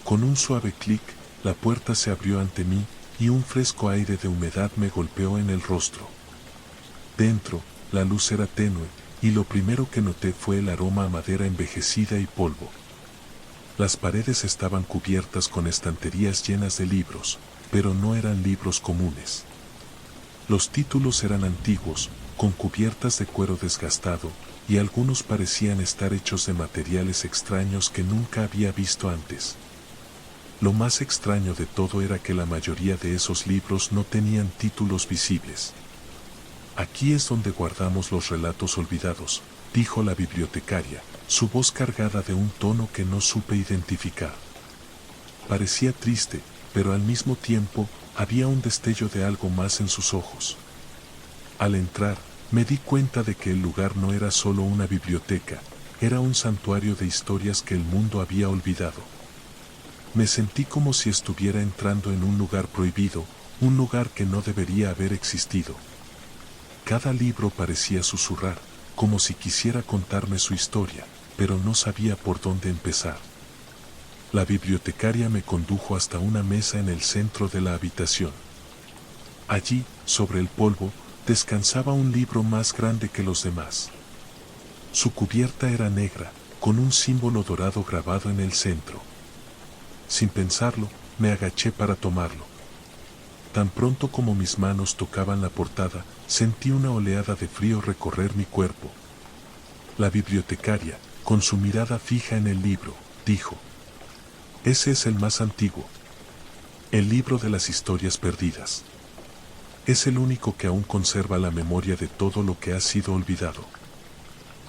Con un suave clic, la puerta se abrió ante mí y un fresco aire de humedad me golpeó en el rostro. Dentro, la luz era tenue, y lo primero que noté fue el aroma a madera envejecida y polvo. Las paredes estaban cubiertas con estanterías llenas de libros, pero no eran libros comunes. Los títulos eran antiguos, con cubiertas de cuero desgastado, y algunos parecían estar hechos de materiales extraños que nunca había visto antes. Lo más extraño de todo era que la mayoría de esos libros no tenían títulos visibles. Aquí es donde guardamos los relatos olvidados, dijo la bibliotecaria, su voz cargada de un tono que no supe identificar. Parecía triste, pero al mismo tiempo había un destello de algo más en sus ojos. Al entrar, me di cuenta de que el lugar no era solo una biblioteca, era un santuario de historias que el mundo había olvidado. Me sentí como si estuviera entrando en un lugar prohibido, un lugar que no debería haber existido. Cada libro parecía susurrar, como si quisiera contarme su historia, pero no sabía por dónde empezar. La bibliotecaria me condujo hasta una mesa en el centro de la habitación. Allí, sobre el polvo, descansaba un libro más grande que los demás. Su cubierta era negra, con un símbolo dorado grabado en el centro. Sin pensarlo, me agaché para tomarlo. Tan pronto como mis manos tocaban la portada, sentí una oleada de frío recorrer mi cuerpo. La bibliotecaria, con su mirada fija en el libro, dijo: «Ese es el más antiguo. El libro de las historias perdidas. Es el único que aún conserva la memoria de todo lo que ha sido olvidado.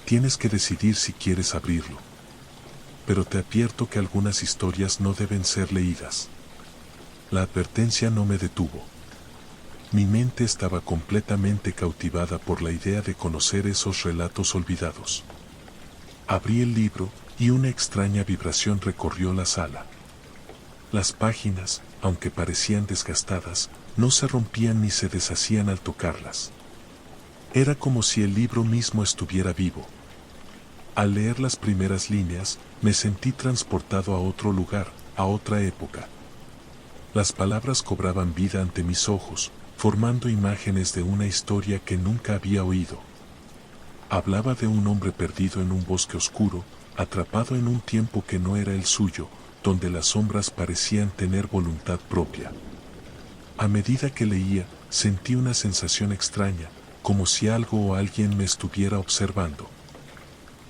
Tienes que decidir si quieres abrirlo. Pero te advierto que algunas historias no deben ser leídas». La advertencia no me detuvo. Mi mente estaba completamente cautivada por la idea de conocer esos relatos olvidados. Abrí el libro y una extraña vibración recorrió la sala. Las páginas, aunque parecían desgastadas, no se rompían ni se deshacían al tocarlas. Era como si el libro mismo estuviera vivo. Al leer las primeras líneas, me sentí transportado a otro lugar, a otra época. Las palabras cobraban vida ante mis ojos, formando imágenes de una historia que nunca había oído. Hablaba de un hombre perdido en un bosque oscuro, atrapado en un tiempo que no era el suyo, donde las sombras parecían tener voluntad propia. A medida que leía, sentí una sensación extraña, como si algo o alguien me estuviera observando.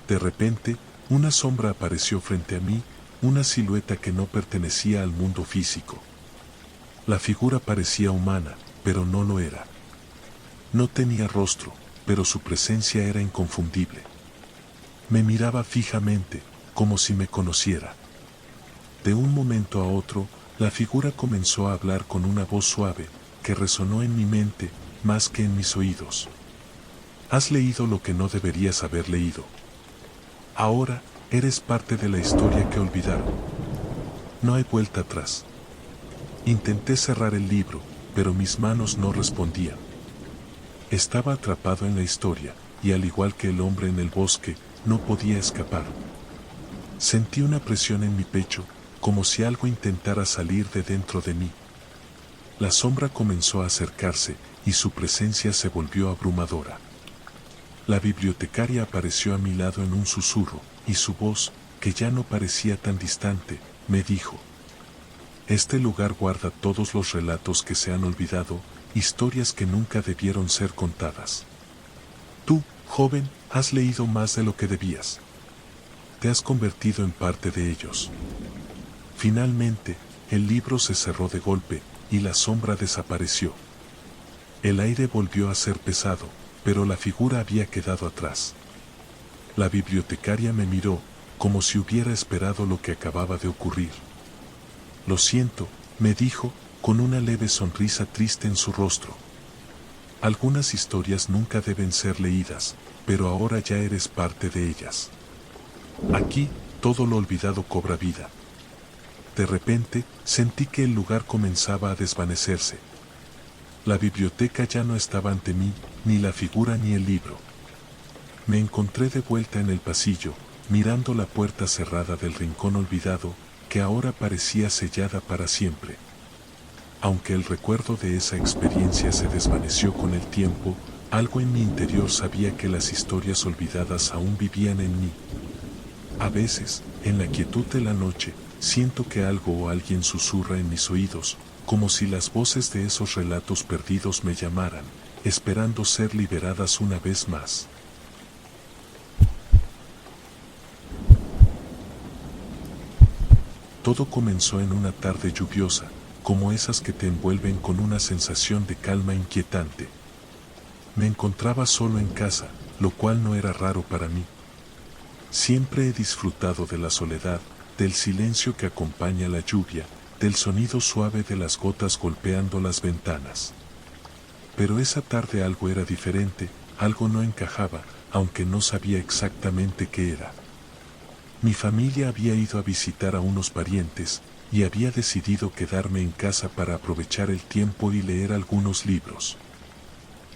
De repente, una sombra apareció frente a mí, una silueta que no pertenecía al mundo físico. La figura parecía humana, pero no lo era. No tenía rostro, pero su presencia era inconfundible. Me miraba fijamente, como si me conociera. De un momento a otro, la figura comenzó a hablar con una voz suave, que resonó en mi mente, más que en mis oídos. Has leído lo que no deberías haber leído. Ahora, eres parte de la historia que olvidaron. No hay vuelta atrás. Intenté cerrar el libro, pero mis manos no respondían. Estaba atrapado en la historia, y al igual que el hombre en el bosque, no podía escapar. Sentí una presión en mi pecho, como si algo intentara salir de dentro de mí. La sombra comenzó a acercarse, y su presencia se volvió abrumadora. La bibliotecaria apareció a mi lado en un susurro, y su voz, que ya no parecía tan distante, me dijo: «Este lugar guarda todos los relatos que se han olvidado, historias que nunca debieron ser contadas. Tú, joven, has leído más de lo que debías. Te has convertido en parte de ellos». Finalmente, el libro se cerró de golpe, y la sombra desapareció. El aire volvió a ser pesado, pero la figura había quedado atrás. La bibliotecaria me miró, como si hubiera esperado lo que acababa de ocurrir. Lo siento, me dijo, con una leve sonrisa triste en su rostro. Algunas historias nunca deben ser leídas, pero ahora ya eres parte de ellas. Aquí, todo lo olvidado cobra vida. De repente, sentí que el lugar comenzaba a desvanecerse. La biblioteca ya no estaba ante mí, ni la figura ni el libro. Me encontré de vuelta en el pasillo, mirando la puerta cerrada del rincón olvidado, que ahora parecía sellada para siempre. Aunque el recuerdo de esa experiencia se desvaneció con el tiempo, algo en mi interior sabía que las historias olvidadas aún vivían en mí. A veces, en la quietud de la noche, siento que algo o alguien susurra en mis oídos, como si las voces de esos relatos perdidos me llamaran, esperando ser liberadas una vez más. Todo comenzó en una tarde lluviosa, como esas que te envuelven con una sensación de calma inquietante. Me encontraba solo en casa, lo cual no era raro para mí. Siempre he disfrutado de la soledad, del silencio que acompaña la lluvia, del sonido suave de las gotas golpeando las ventanas. Pero esa tarde algo era diferente, algo no encajaba, aunque no sabía exactamente qué era. Mi familia había ido a visitar a unos parientes, y había decidido quedarme en casa para aprovechar el tiempo y leer algunos libros.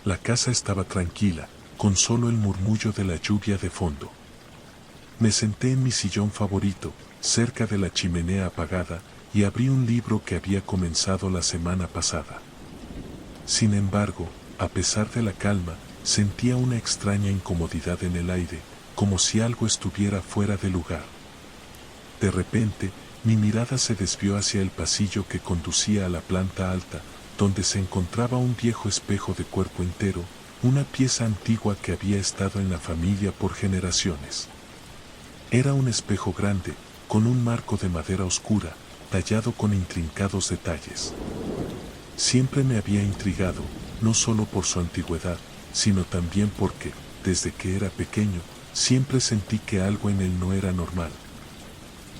La casa estaba tranquila, con solo el murmullo de la lluvia de fondo. Me senté en mi sillón favorito, cerca de la chimenea apagada, y abrí un libro que había comenzado la semana pasada. Sin embargo, a pesar de la calma, sentía una extraña incomodidad en el aire, como si algo estuviera fuera de lugar. De repente, mi mirada se desvió hacia el pasillo que conducía a la planta alta, donde se encontraba un viejo espejo de cuerpo entero, una pieza antigua que había estado en la familia por generaciones. Era un espejo grande, con un marco de madera oscura, tallado con intrincados detalles. Siempre me había intrigado, no solo por su antigüedad, sino también porque, desde que era pequeño, siempre sentí que algo en él no era normal.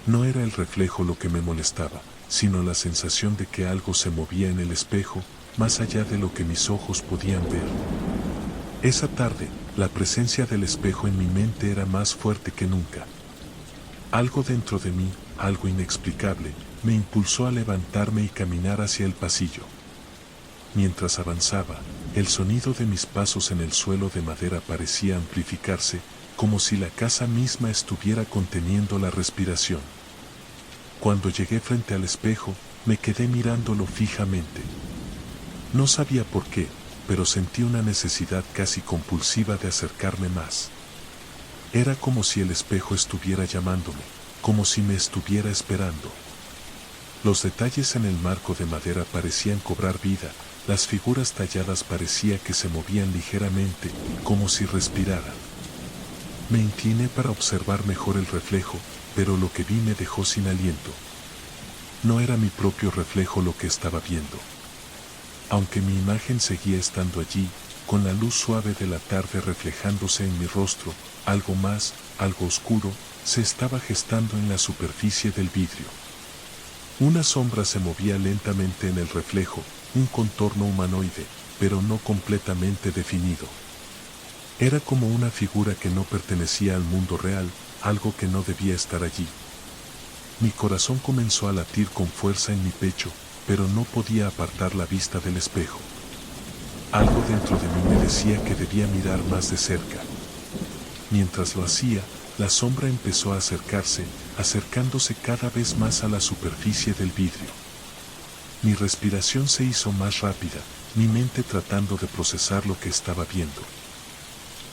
No era el reflejo lo que me molestaba, sino la sensación de que algo se movía en el espejo, más allá de lo que mis ojos podían ver. Esa tarde, la presencia del espejo en mi mente era más fuerte que nunca. Algo dentro de mí, algo inexplicable, me impulsó a levantarme y caminar hacia el pasillo. Mientras avanzaba, el sonido de mis pasos en el suelo de madera parecía amplificarse, como si la casa misma estuviera conteniendo la respiración. Cuando llegué frente al espejo, me quedé mirándolo fijamente. No sabía por qué, pero sentí una necesidad casi compulsiva de acercarme más. Era como si el espejo estuviera llamándome, como si me estuviera esperando. Los detalles en el marco de madera parecían cobrar vida, las figuras talladas parecía que se movían ligeramente, como si respiraran. Me incliné para observar mejor el reflejo, pero lo que vi me dejó sin aliento. No era mi propio reflejo lo que estaba viendo. Aunque mi imagen seguía estando allí, con la luz suave de la tarde reflejándose en mi rostro, algo más, algo oscuro, se estaba gestando en la superficie del vidrio. Una sombra se movía lentamente en el reflejo, un contorno humanoide, pero no completamente definido. Era como una figura que no pertenecía al mundo real, algo que no debía estar allí. Mi corazón comenzó a latir con fuerza en mi pecho, pero no podía apartar la vista del espejo. Algo dentro de mí me decía que debía mirar más de cerca. Mientras lo hacía, la sombra empezó a acercarse, acercándose cada vez más a la superficie del vidrio. Mi respiración se hizo más rápida, mi mente tratando de procesar lo que estaba viendo.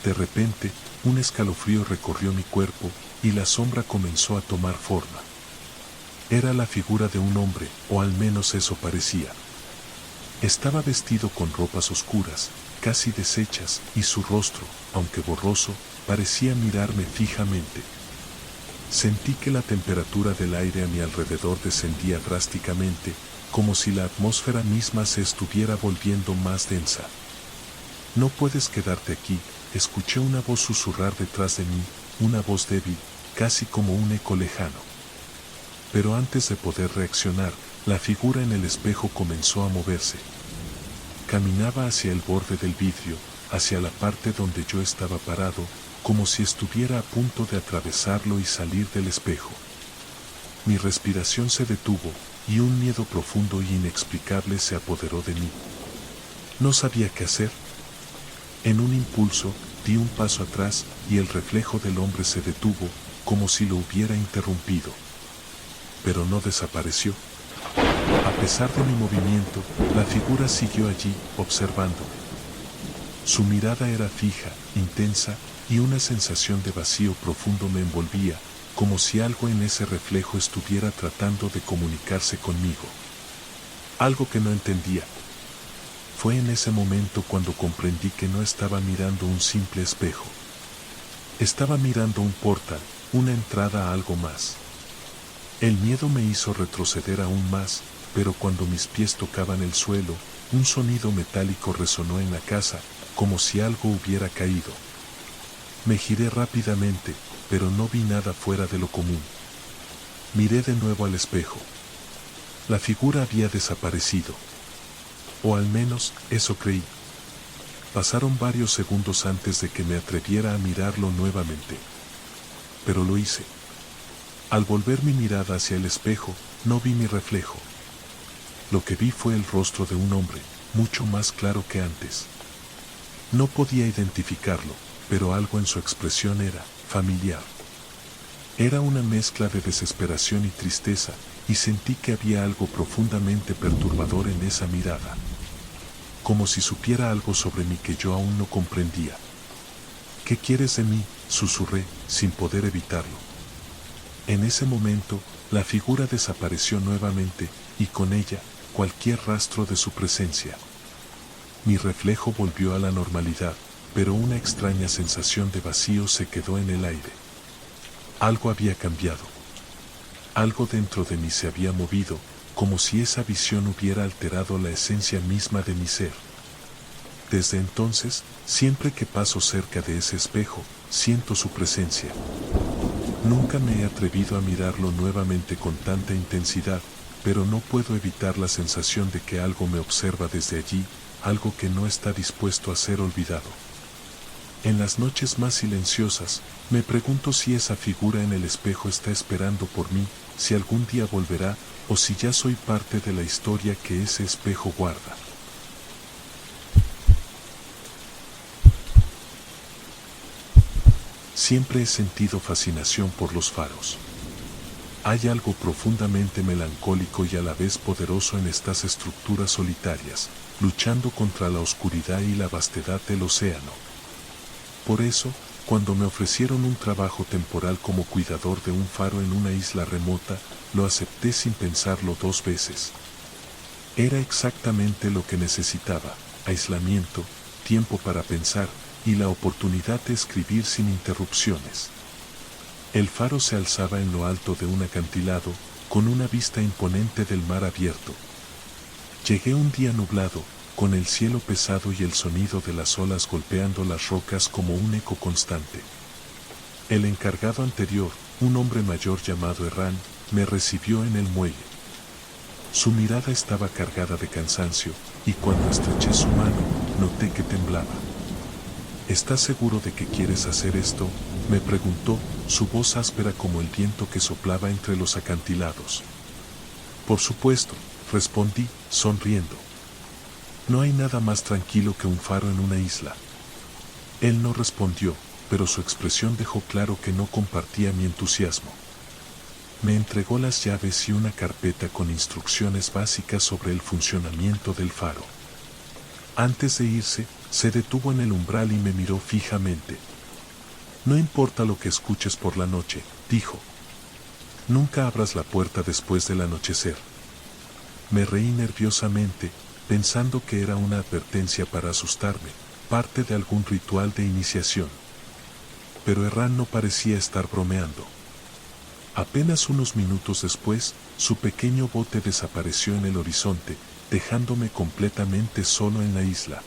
De repente, un escalofrío recorrió mi cuerpo, y la sombra comenzó a tomar forma. Era la figura de un hombre, o al menos eso parecía. Estaba vestido con ropas oscuras, casi deshechas, y su rostro, aunque borroso, parecía mirarme fijamente. Sentí que la temperatura del aire a mi alrededor descendía drásticamente, como si la atmósfera misma se estuviera volviendo más densa. «No puedes quedarte aquí», escuché una voz susurrar detrás de mí, una voz débil, casi como un eco lejano. pero antes de poder reaccionar, la figura en el espejo comenzó a moverse. Caminaba hacia el borde del vidrio, hacia la parte donde yo estaba parado, como si estuviera a punto de atravesarlo y salir del espejo. Mi respiración se detuvo, y un miedo profundo e inexplicable se apoderó de mí. No sabía qué hacer. En un impulso, di un paso atrás, y el reflejo del hombre se detuvo, como si lo hubiera interrumpido. Pero no desapareció. A pesar de mi movimiento, la figura siguió allí, observándome. Su mirada era fija, intensa, y una sensación de vacío profundo me envolvía, como si algo en ese reflejo estuviera tratando de comunicarse conmigo. Algo que no entendía. Fue en ese momento cuando comprendí que no estaba mirando un simple espejo. Estaba mirando un portal, una entrada a algo más. El miedo me hizo retroceder aún más, pero cuando mis pies tocaban el suelo, un sonido metálico resonó en la casa, como si algo hubiera caído. Me giré rápidamente, pero no vi nada fuera de lo común. Miré de nuevo al espejo. La figura había desaparecido. O al menos, eso creí. Pasaron varios segundos antes de que me atreviera a mirarlo nuevamente. Pero lo hice. Al volver mi mirada hacia el espejo, no vi mi reflejo. Lo que vi fue el rostro de un hombre, mucho más claro que antes. No podía identificarlo, pero algo en su expresión era familiar. Era una mezcla de desesperación y tristeza, y sentí que había algo profundamente perturbador en esa mirada. Como si supiera algo sobre mí que yo aún no comprendía. ¿Qué quieres de mí?, susurré, sin poder evitarlo. En ese momento, la figura desapareció nuevamente, y con ella, cualquier rastro de su presencia. Mi reflejo volvió a la normalidad, pero una extraña sensación de vacío se quedó en el aire. Algo había cambiado. Algo dentro de mí se había movido, como si esa visión hubiera alterado la esencia misma de mi ser. Desde entonces, siempre que paso cerca de ese espejo, siento su presencia. Nunca me he atrevido a mirarlo nuevamente con tanta intensidad, pero no puedo evitar la sensación de que algo me observa desde allí, algo que no está dispuesto a ser olvidado. En las noches más silenciosas, me pregunto si esa figura en el espejo está esperando por mí, si algún día volverá, o si ya soy parte de la historia que ese espejo guarda. Siempre he sentido fascinación por los faros. Hay algo profundamente melancólico y a la vez poderoso en estas estructuras solitarias, luchando contra la oscuridad y la vastedad del océano. Por eso, cuando me ofrecieron un trabajo temporal como cuidador de un faro en una isla remota, lo acepté sin pensarlo dos veces. Era exactamente lo que necesitaba: aislamiento, tiempo para pensar, y la oportunidad de escribir sin interrupciones. El faro se alzaba en lo alto de un acantilado, con una vista imponente del mar abierto. Llegué un día nublado, con el cielo pesado y el sonido de las olas golpeando las rocas como un eco constante. El encargado anterior, un hombre mayor llamado Herrán, me recibió en el muelle. Su mirada estaba cargada de cansancio, y cuando estreché su mano, noté que temblaba. ¿Estás seguro de que quieres hacer esto?, me preguntó, su voz áspera como el viento que soplaba entre los acantilados. Por supuesto, respondí, sonriendo. No hay nada más tranquilo que un faro en una isla. Él no respondió, pero su expresión dejó claro que no compartía mi entusiasmo. Me entregó las llaves y una carpeta con instrucciones básicas sobre el funcionamiento del faro. Antes de irse, se detuvo en el umbral y me miró fijamente. No importa lo que escuches por la noche, dijo. Nunca abras la puerta después del anochecer. Me reí nerviosamente, pensando que era una advertencia para asustarme, parte de algún ritual de iniciación. Pero Herrán no parecía estar bromeando. Apenas unos minutos después, su pequeño bote desapareció en el horizonte, dejándome completamente solo en la isla.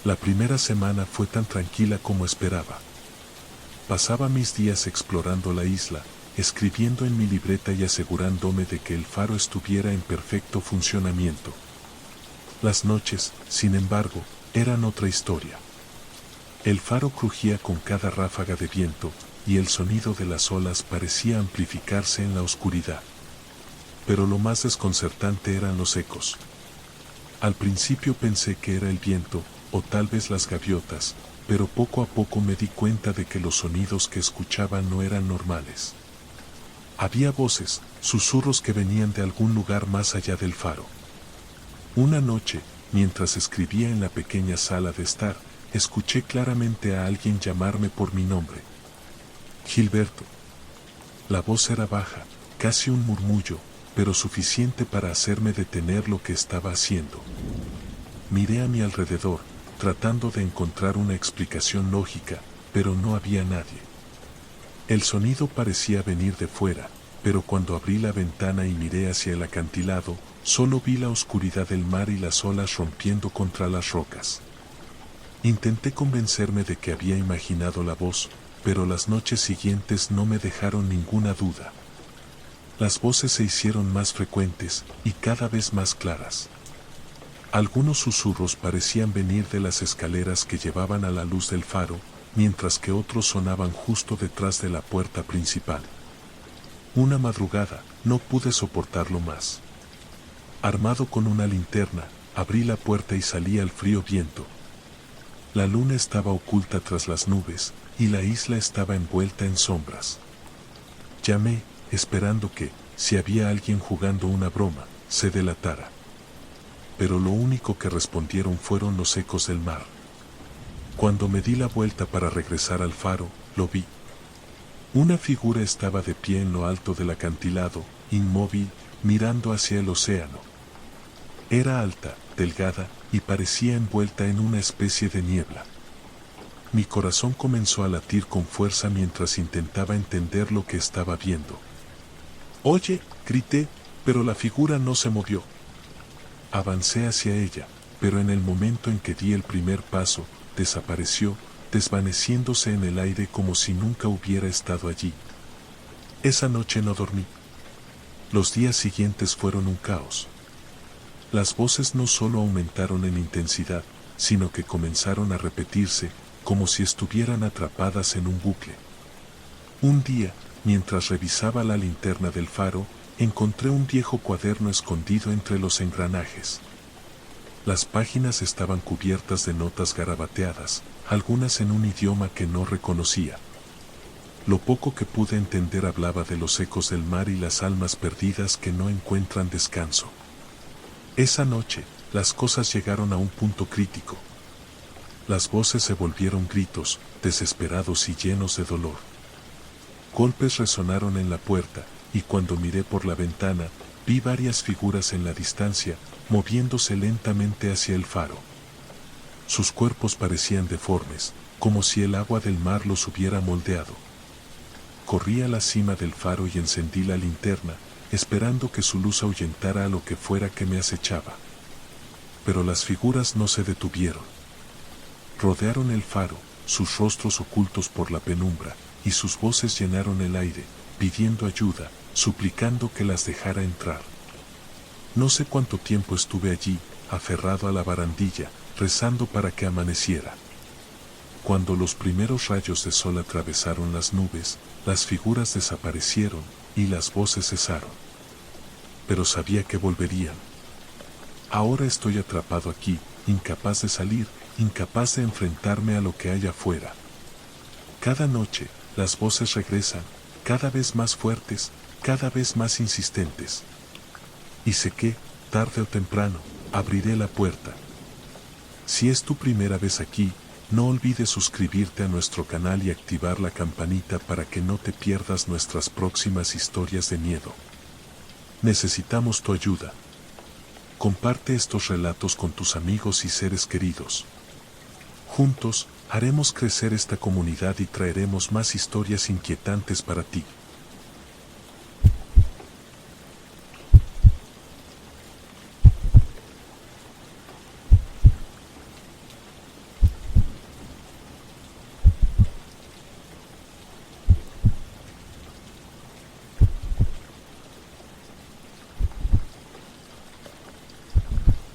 La primera semana fue tan tranquila como esperaba. Pasaba mis días explorando la isla, escribiendo en mi libreta y asegurándome de que el faro estuviera en perfecto funcionamiento. Las noches, sin embargo, eran otra historia. El faro crujía con cada ráfaga de viento, y el sonido de las olas parecía amplificarse en la oscuridad. Pero lo más desconcertante eran los ecos. Al principio pensé que era el viento, o tal vez las gaviotas, pero poco a poco me di cuenta de que los sonidos que escuchaba no eran normales. Había voces, susurros que venían de algún lugar más allá del faro. Una noche, mientras escribía en la pequeña sala de estar, escuché claramente a alguien llamarme por mi nombre. Gilberto. La voz era baja, casi un murmullo, pero suficiente para hacerme detener lo que estaba haciendo. Miré a mi alrededor, tratando de encontrar una explicación lógica, pero no había nadie. El sonido parecía venir de fuera, pero cuando abrí la ventana y miré hacia el acantilado, solo vi la oscuridad del mar y las olas rompiendo contra las rocas. Intenté convencerme de que había imaginado la voz, pero las noches siguientes no me dejaron ninguna duda. Las voces se hicieron más frecuentes y cada vez más claras. Algunos susurros parecían venir de las escaleras que llevaban a la luz del faro, mientras que otros sonaban justo detrás de la puerta principal. Una madrugada, no pude soportarlo más. Armado con una linterna, abrí la puerta y salí al frío viento. La luna estaba oculta tras las nubes, y la isla estaba envuelta en sombras. Llamé, esperando que, si había alguien jugando una broma, se delatara. Pero lo único que respondieron fueron los ecos del mar. Cuando me di la vuelta para regresar al faro, lo vi. Una figura estaba de pie en lo alto del acantilado, inmóvil, mirando hacia el océano. Era alta, delgada, y parecía envuelta en una especie de niebla. Mi corazón comenzó a latir con fuerza mientras intentaba entender lo que estaba viendo. «Oye», grité, pero la figura no se movió. Avancé hacia ella, pero en el momento en que di el primer paso, desapareció, desvaneciéndose en el aire como si nunca hubiera estado allí. Esa noche no dormí. Los días siguientes fueron un caos. Las voces no solo aumentaron en intensidad, sino que comenzaron a repetirse, como si estuvieran atrapadas en un bucle. Un día, mientras revisaba la linterna del faro, encontré un viejo cuaderno escondido entre los engranajes. Las páginas estaban cubiertas de notas garabateadas, algunas en un idioma que no reconocía. Lo poco que pude entender hablaba de los ecos del mar y las almas perdidas que no encuentran descanso. Esa noche, las cosas llegaron a un punto crítico. Las voces se volvieron gritos, desesperados y llenos de dolor. Golpes resonaron en la puerta, y cuando miré por la ventana, vi varias figuras en la distancia, moviéndose lentamente hacia el faro. Sus cuerpos parecían deformes, como si el agua del mar los hubiera moldeado. Corrí a la cima del faro y encendí la linterna, esperando que su luz ahuyentara a lo que fuera que me acechaba. Pero las figuras no se detuvieron. Rodearon el faro, sus rostros ocultos por la penumbra, y sus voces llenaron el aire, pidiendo ayuda, suplicando que las dejara entrar. No sé cuánto tiempo estuve allí, aferrado a la barandilla, rezando para que amaneciera. Cuando los primeros rayos de sol atravesaron las nubes, las figuras desaparecieron, y las voces cesaron. Pero sabía que volverían. Ahora estoy atrapado aquí, incapaz de salir, incapaz de enfrentarme a lo que hay afuera. Cada noche, las voces regresan, cada vez más fuertes, cada vez más insistentes. Y sé que, tarde o temprano, abriré la puerta. Si es tu primera vez aquí, no olvides suscribirte a nuestro canal y activar la campanita para que no te pierdas nuestras próximas historias de miedo. Necesitamos tu ayuda. Comparte estos relatos con tus amigos y seres queridos. Juntos, haremos crecer esta comunidad y traeremos más historias inquietantes para ti.